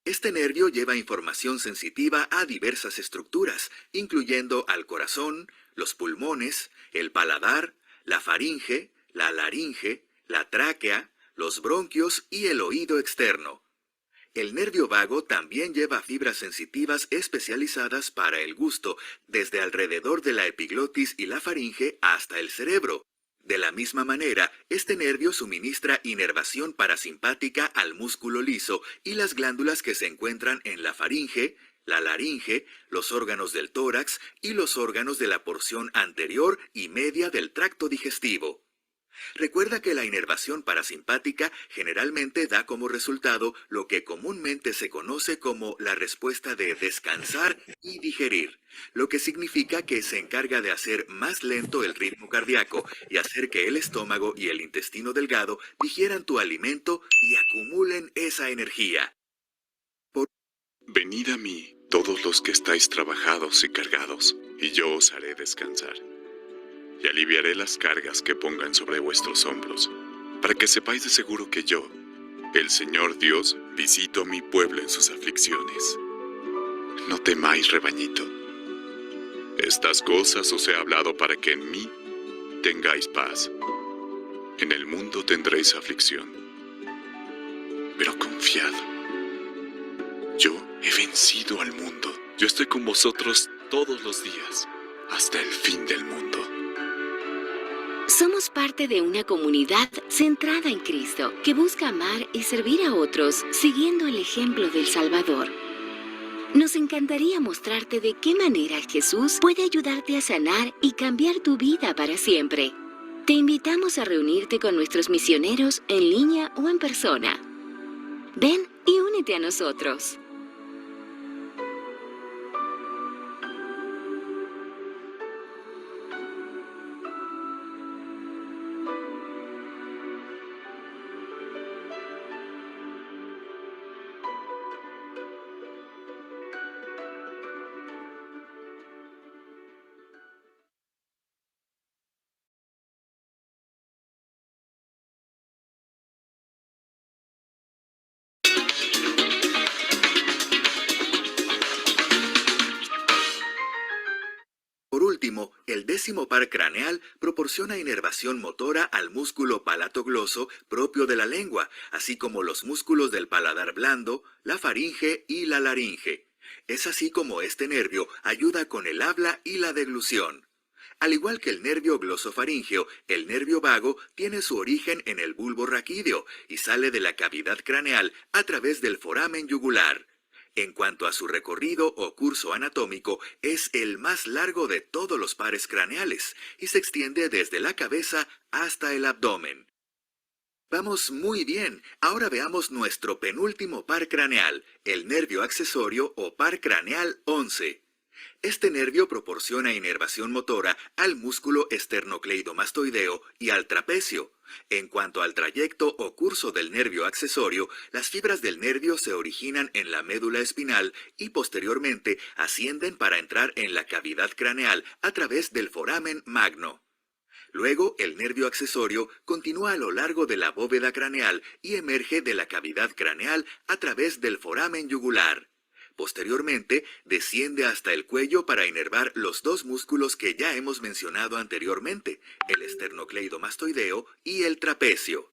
Speaker 2: Este nervio lleva información sensitiva a diversas estructuras, incluyendo al corazón, los pulmones, el paladar, la faringe, la laringe, la tráquea, los bronquios y el oído externo. El nervio vago también lleva fibras sensitivas especializadas para el gusto, desde alrededor de la epiglotis y la faringe hasta el cerebro. De la misma manera, este nervio suministra inervación parasimpática al músculo liso y las glándulas que se encuentran en la faringe, la laringe, los órganos del tórax y los órganos de la porción anterior y media del tracto digestivo. Recuerda que la inervación parasimpática generalmente da como resultado lo que comúnmente se conoce como la respuesta de descansar y digerir, lo que significa que se encarga de hacer más lento el ritmo cardíaco y hacer que el estómago y el intestino delgado digieran tu alimento y acumulen esa energía.
Speaker 4: Venid a mí, todos los que estáis trabajados y cargados, y yo os haré descansar. Y aliviaré las cargas que pongan sobre vuestros hombros, para que sepáis de seguro que yo, el Señor Dios, visito a mi pueblo en sus aflicciones. No temáis, rebañito. Estas cosas os he hablado para que en mí tengáis paz. En el mundo tendréis aflicción. Pero confiad. Yo he vencido al mundo. Yo estoy con vosotros todos los días, hasta el fin del mundo.
Speaker 5: Somos parte de una comunidad centrada en Cristo, que busca amar y servir a otros siguiendo el ejemplo del Salvador. Nos encantaría mostrarte de qué manera Jesús puede ayudarte a sanar y cambiar tu vida para siempre. Te invitamos a reunirte con nuestros misioneros en línea o en persona. Ven y únete a nosotros.
Speaker 2: Por último, el 10º par craneal proporciona inervación motora al músculo palatogloso propio de la lengua, así como los músculos del paladar blando, la faringe y la laringe. Es así como este nervio ayuda con el habla y la deglución. Al igual que el nervio glosofaríngeo, el nervio vago tiene su origen en el bulbo raquídeo y sale de la cavidad craneal a través del foramen yugular. En cuanto a su recorrido o curso anatómico, es el más largo de todos los pares craneales y se extiende desde la cabeza hasta el abdomen. Vamos muy bien, ahora veamos nuestro penúltimo par craneal, el nervio accesorio o par craneal 11. Este nervio proporciona inervación motora al músculo esternocleidomastoideo y al trapecio. En cuanto al trayecto o curso del nervio accesorio, las fibras del nervio se originan en la médula espinal y posteriormente ascienden para entrar en la cavidad craneal a través del foramen magno. Luego, el nervio accesorio continúa a lo largo de la bóveda craneal y emerge de la cavidad craneal a través del foramen yugular. Posteriormente, desciende hasta el cuello para inervar los dos músculos que ya hemos mencionado anteriormente, el esternocleidomastoideo y el trapecio.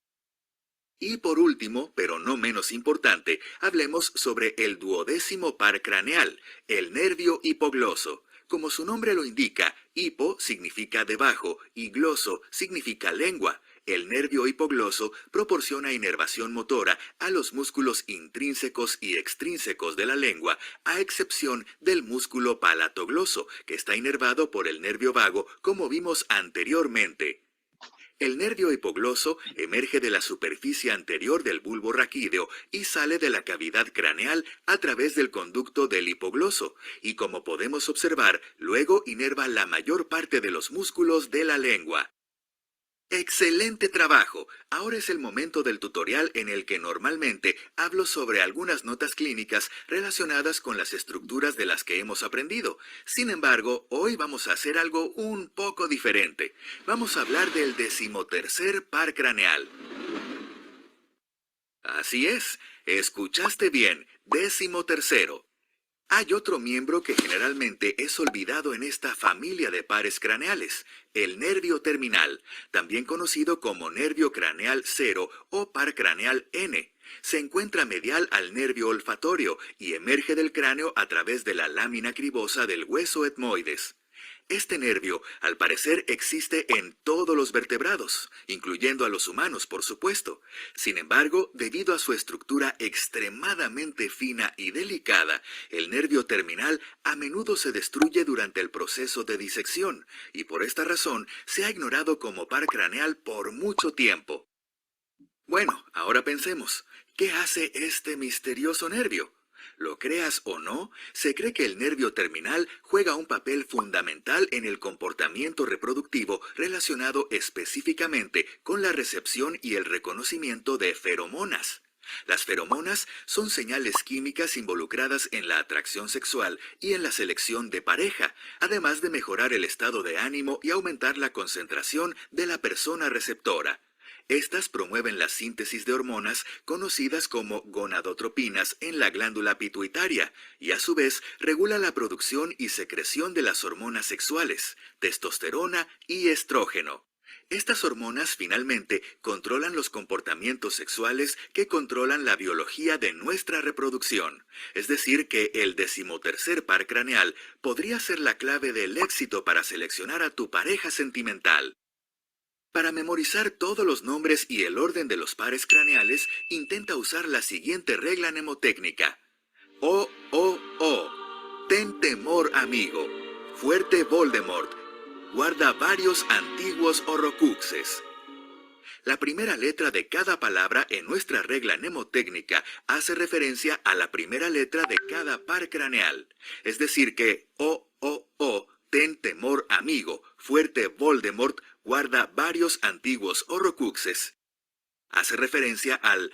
Speaker 2: Y por último, pero no menos importante, hablemos sobre el 12º par craneal, el nervio hipogloso. Como su nombre lo indica, hipo significa debajo y gloso significa lengua. El nervio hipogloso proporciona inervación motora a los músculos intrínsecos y extrínsecos de la lengua, a excepción del músculo palatogloso, que está inervado por el nervio vago, como vimos anteriormente. El nervio hipogloso emerge de la superficie anterior del bulbo raquídeo y sale de la cavidad craneal a través del conducto del hipogloso, y como podemos observar, luego inerva la mayor parte de los músculos de la lengua. ¡Excelente trabajo! Ahora es el momento del tutorial en el que normalmente hablo sobre algunas notas clínicas relacionadas con las estructuras de las que hemos aprendido. Sin embargo, hoy vamos a hacer algo un poco diferente. Vamos a hablar del 13º par craneal. Así es, escuchaste bien, 13º. Hay otro miembro que generalmente es olvidado en esta familia de pares craneales, el nervio terminal, también conocido como nervio craneal 0 o par craneal N. Se encuentra medial al nervio olfatorio y emerge del cráneo a través de la lámina cribosa del hueso etmoides. Este nervio, al parecer, existe en todos los vertebrados, incluyendo a los humanos, por supuesto. Sin embargo, debido a su estructura extremadamente fina y delicada, el nervio terminal a menudo se destruye durante el proceso de disección, y por esta razón se ha ignorado como par craneal por mucho tiempo. Bueno, ahora pensemos, ¿qué hace este misterioso nervio? Lo creas o no, se cree que el nervio terminal juega un papel fundamental en el comportamiento reproductivo relacionado específicamente con la recepción y el reconocimiento de feromonas. Las feromonas son señales químicas involucradas en la atracción sexual y en la selección de pareja, además de mejorar el estado de ánimo y aumentar la concentración de la persona receptora. Estas promueven la síntesis de hormonas conocidas como gonadotropinas en la glándula pituitaria y a su vez regula la producción y secreción de las hormonas sexuales, testosterona y estrógeno. Estas hormonas finalmente controlan los comportamientos sexuales que controlan la biología de nuestra reproducción. Es decir que el 13º par craneal podría ser la clave del éxito para seleccionar a tu pareja sentimental. Para memorizar todos los nombres y el orden de los pares craneales, intenta usar la siguiente regla mnemotécnica. O, ten temor amigo, fuerte Voldemort, guarda varios antiguos horrocruxes. La primera letra de cada palabra en nuestra regla mnemotécnica hace referencia a la primera letra de cada par craneal. Es decir que O, ten temor amigo, fuerte Voldemort, guarda varios antiguos horrocruxes. Hace referencia al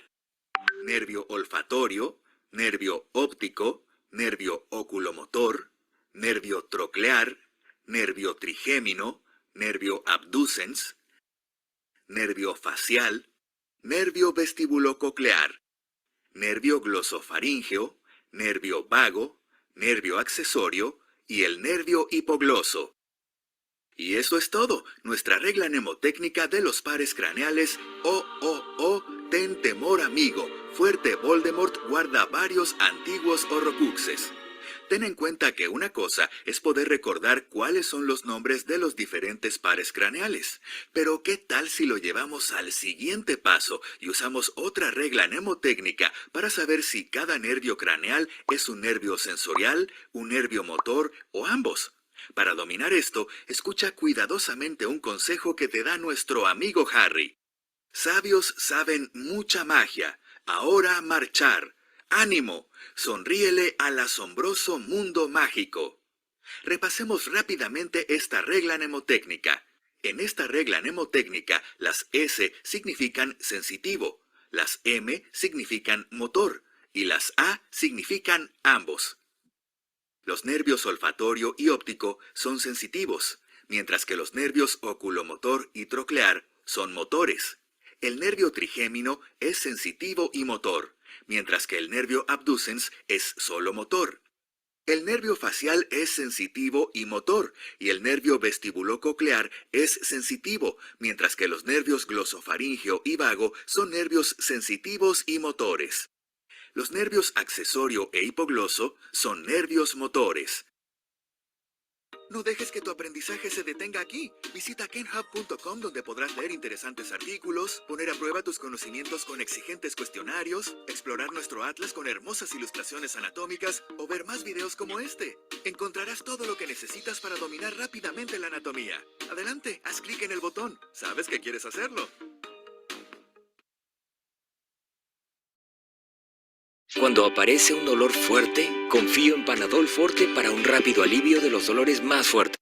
Speaker 2: nervio olfatorio, nervio óptico, nervio oculomotor, nervio troclear, nervio trigémino, nervio abducens, nervio facial, nervio vestibulococlear, nervio glosofaríngeo, nervio vago, nervio accesorio y el nervio hipogloso. Y eso es todo, nuestra regla mnemotécnica de los pares craneales. Ten temor amigo, fuerte Voldemort guarda varios antiguos horrocruxes. Ten en cuenta que una cosa es poder recordar cuáles son los nombres de los diferentes pares craneales. Pero ¿qué tal si lo llevamos al siguiente paso y usamos otra regla mnemotécnica para saber si cada nervio craneal es un nervio sensorial, un nervio motor o ambos? Para dominar esto, escucha cuidadosamente un consejo que te da nuestro amigo Harry. Sabios saben mucha magia. Ahora marchar. ¡Ánimo! Sonríele al asombroso mundo mágico. Repasemos rápidamente esta regla mnemotécnica. En esta regla mnemotécnica, las S significan sensitivo, las M significan motor y las A significan ambos. Los nervios olfatorio y óptico son sensitivos, mientras que los nervios oculomotor y troclear son motores. El nervio trigémino es sensitivo y motor, mientras que el nervio abducens es solo motor. El nervio facial es sensitivo y motor, y el nervio vestibulococlear es sensitivo, mientras que los nervios glosofaríngeo y vago son nervios sensitivos y motores. Los nervios accesorio e hipogloso son nervios motores. No dejes que tu aprendizaje se detenga aquí. Visita kenhub.com donde podrás leer interesantes artículos, poner a prueba tus conocimientos con exigentes cuestionarios, explorar nuestro atlas con hermosas ilustraciones anatómicas o ver más videos como este. Encontrarás todo lo que necesitas para dominar rápidamente la anatomía. Adelante, haz clic en el botón. Sabes que quieres hacerlo.
Speaker 6: Cuando aparece un dolor fuerte, confío en Panadol Forte para un rápido alivio de los dolores más fuertes.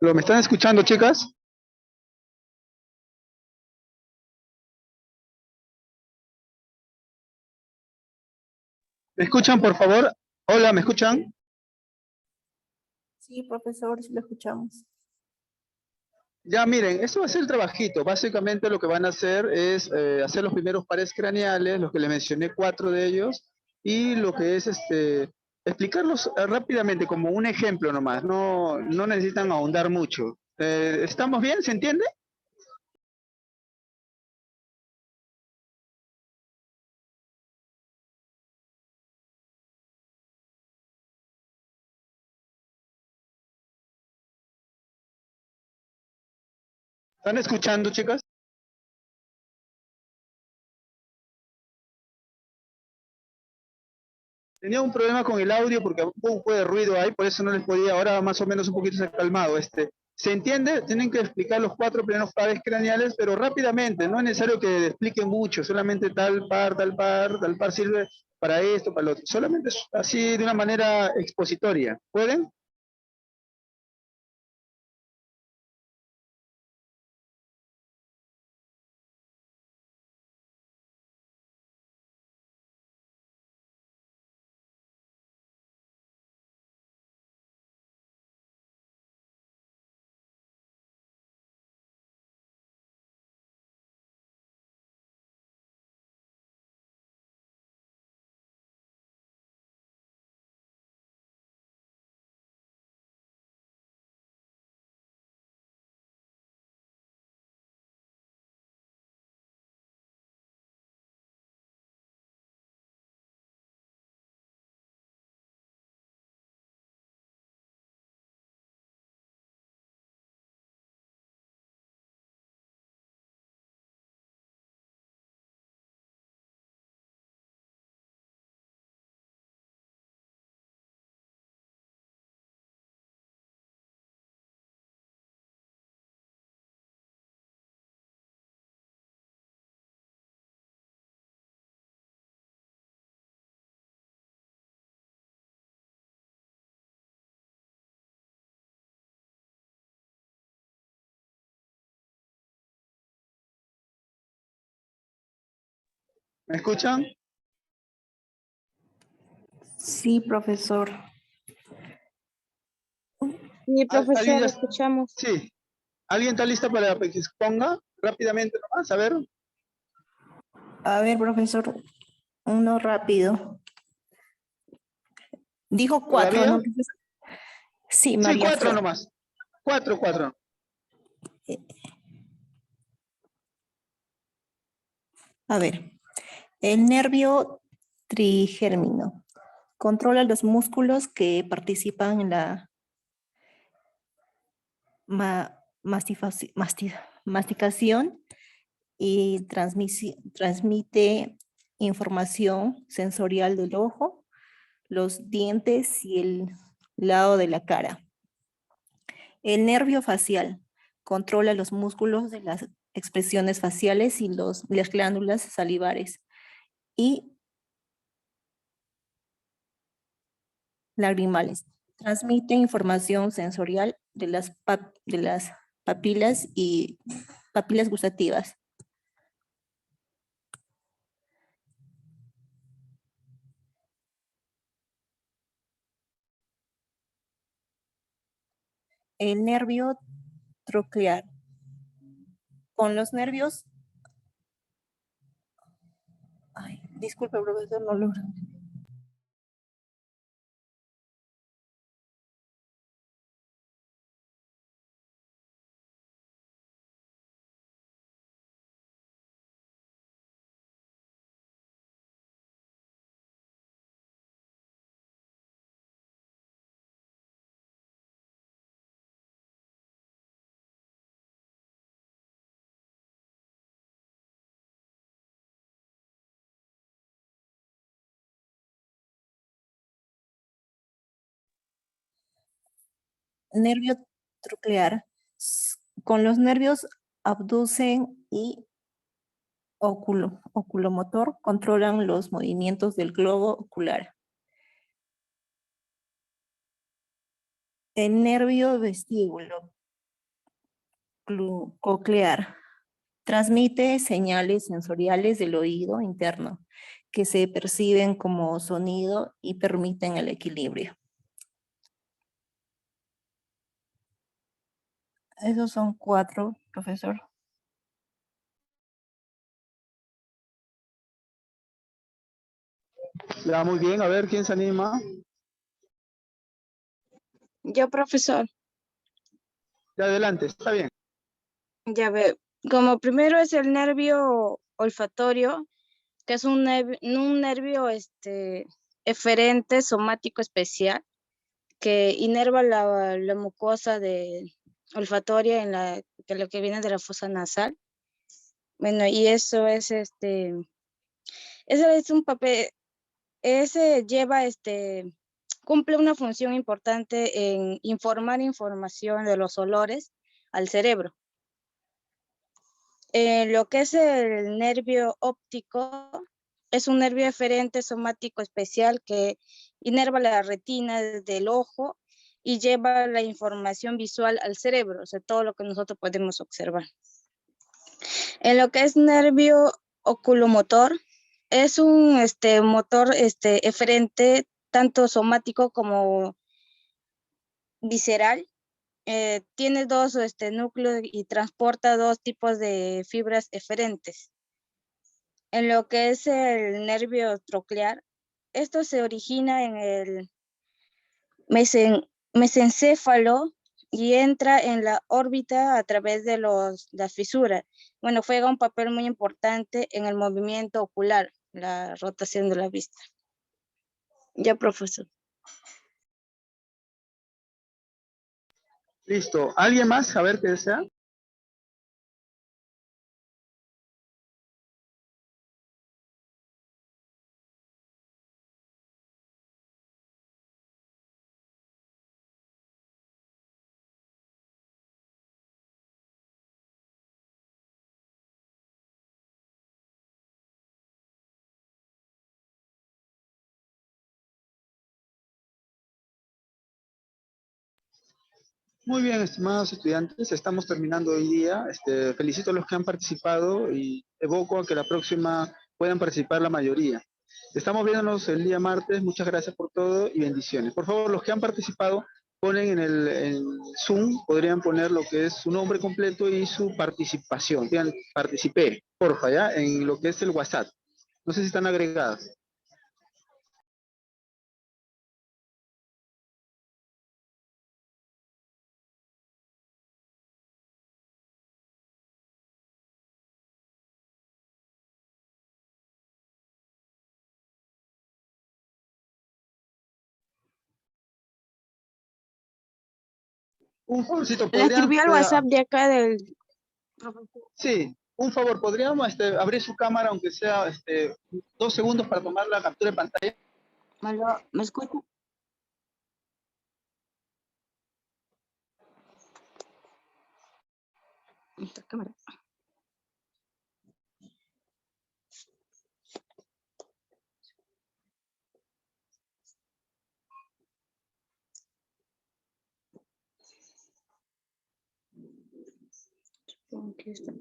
Speaker 7: ¿Me están escuchando, chicas? ¿Me escuchan, por favor? Hola, ¿me escuchan?
Speaker 8: Sí, profesor, sí lo escuchamos.
Speaker 7: Ya, miren, eso va a ser el trabajito. Básicamente lo que van a hacer es hacer los primeros pares craneales, los que les mencioné, 4 de ellos, y lo que es explicarlos rápidamente, como un ejemplo nomás. No necesitan ahondar mucho. ¿Estamos bien? ¿Se entiende? ¿Están escuchando, chicas? Tenía un problema con el audio porque hubo un poco de ruido ahí, por eso no les podía, ahora más o menos un poquito se ha calmado. ¿Se entiende? Tienen que explicar los 4 primeros pares craneales, pero rápidamente, no es necesario que expliquen mucho, solamente tal par sirve para esto, para lo otro, solamente así de una manera expositoria. ¿Pueden? ¿Me escuchan?
Speaker 8: Sí, profesor.
Speaker 9: Sí,
Speaker 7: ¿Alguien
Speaker 9: profesor,
Speaker 7: ya?
Speaker 9: escuchamos.
Speaker 7: Sí. ¿Alguien está lista para que exponga rápidamente nomás? A ver.
Speaker 8: A ver, profesor, uno rápido. Dijo 4,
Speaker 7: ¿Todavía?
Speaker 8: ¿no, profesor? Sí,
Speaker 7: Sí,
Speaker 8: María
Speaker 7: 4
Speaker 8: Flor.
Speaker 7: nomás. 4.
Speaker 8: A ver, el nervio trigérmino controla los músculos que participan en la masticación y transmite información sensorial del ojo, los dientes y el lado de la cara. El nervio facial controla los músculos de las expresiones faciales y las glándulas salivares y lagrimales. Transmite información sensorial de de las papilas y papilas gustativas. El nervio troclear. Con los nervios... Ay, disculpe, profesor, no logro. Nervio troclear. Con los nervios abducen y oculomotor controlan los movimientos del globo ocular. El nervio vestíbulo coclear. Transmite señales sensoriales del oído interno que se perciben como sonido y permiten el equilibrio. Esos son 4, profesor.
Speaker 7: Ya, muy bien. A ver, ¿quién se anima?
Speaker 9: Yo, profesor,
Speaker 7: Ya, adelante, está bien.
Speaker 9: ya veo. Como primero es el nervio olfatorio, que es un nervio eferente somático especial que inerva la mucosa olfatoria que lo que viene de la fosa nasal. Bueno, y eso es ese es un papel, ese lleva cumple una función importante en informar información de los olores al cerebro. Lo que es el nervio óptico es un nervio eferente somático especial que inerva la retina del ojo y lleva la información visual al cerebro, o sea, todo lo que nosotros podemos observar. En lo que es nervio oculomotor, es un motor eferente tanto somático como visceral. Tiene dos núcleos y transporta 2 tipos de fibras eferentes. En lo que es el nervio troclear, esto se origina en el mesencéfalo y entra en la órbita a través de las fisuras. Bueno, juega un papel muy importante en el movimiento ocular, la rotación de la vista. Ya, profesor.
Speaker 7: Listo. ¿Alguien más? A ver qué desea. Muy bien, estimados estudiantes, estamos terminando hoy día. Felicito a los que han participado y evoco a que la próxima puedan participar la mayoría. Estamos viéndonos el día martes. Muchas gracias por todo y bendiciones. Por favor, los que han participado, ponen en Zoom, podrían poner lo que es su nombre completo y su participación. Digan, participé, porfa, ya, en lo que es el WhatsApp. No sé si están agregadas. Un favorcito,
Speaker 9: Le escribí al WhatsApp de acá del profesor.
Speaker 7: Sí, un favor, ¿podríamos abrir su cámara, aunque sea 2 segundos para tomar la captura de pantalla?
Speaker 9: ¿Me escucha? Esta cámara. Supongo que está.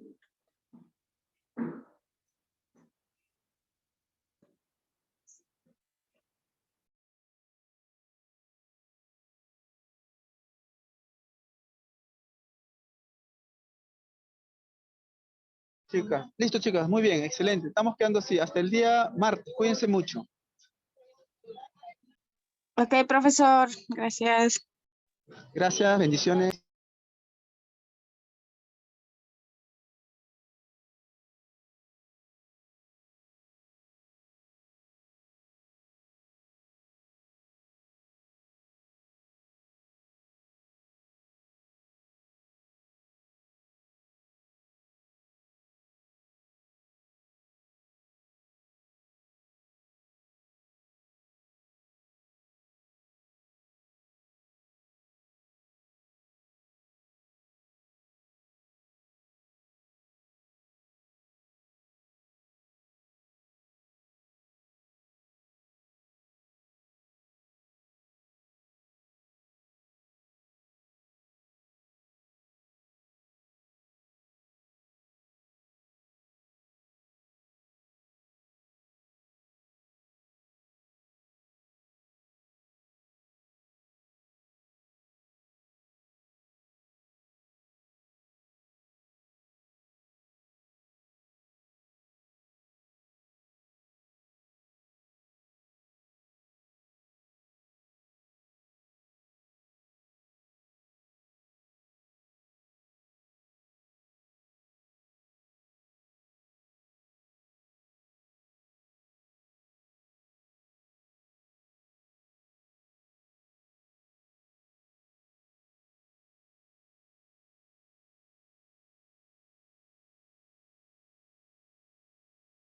Speaker 7: Chicas, listo chicas, muy bien, excelente. Estamos quedando así, hasta el día martes, cuídense mucho.
Speaker 9: Ok, profesor, gracias.
Speaker 7: Gracias, bendiciones.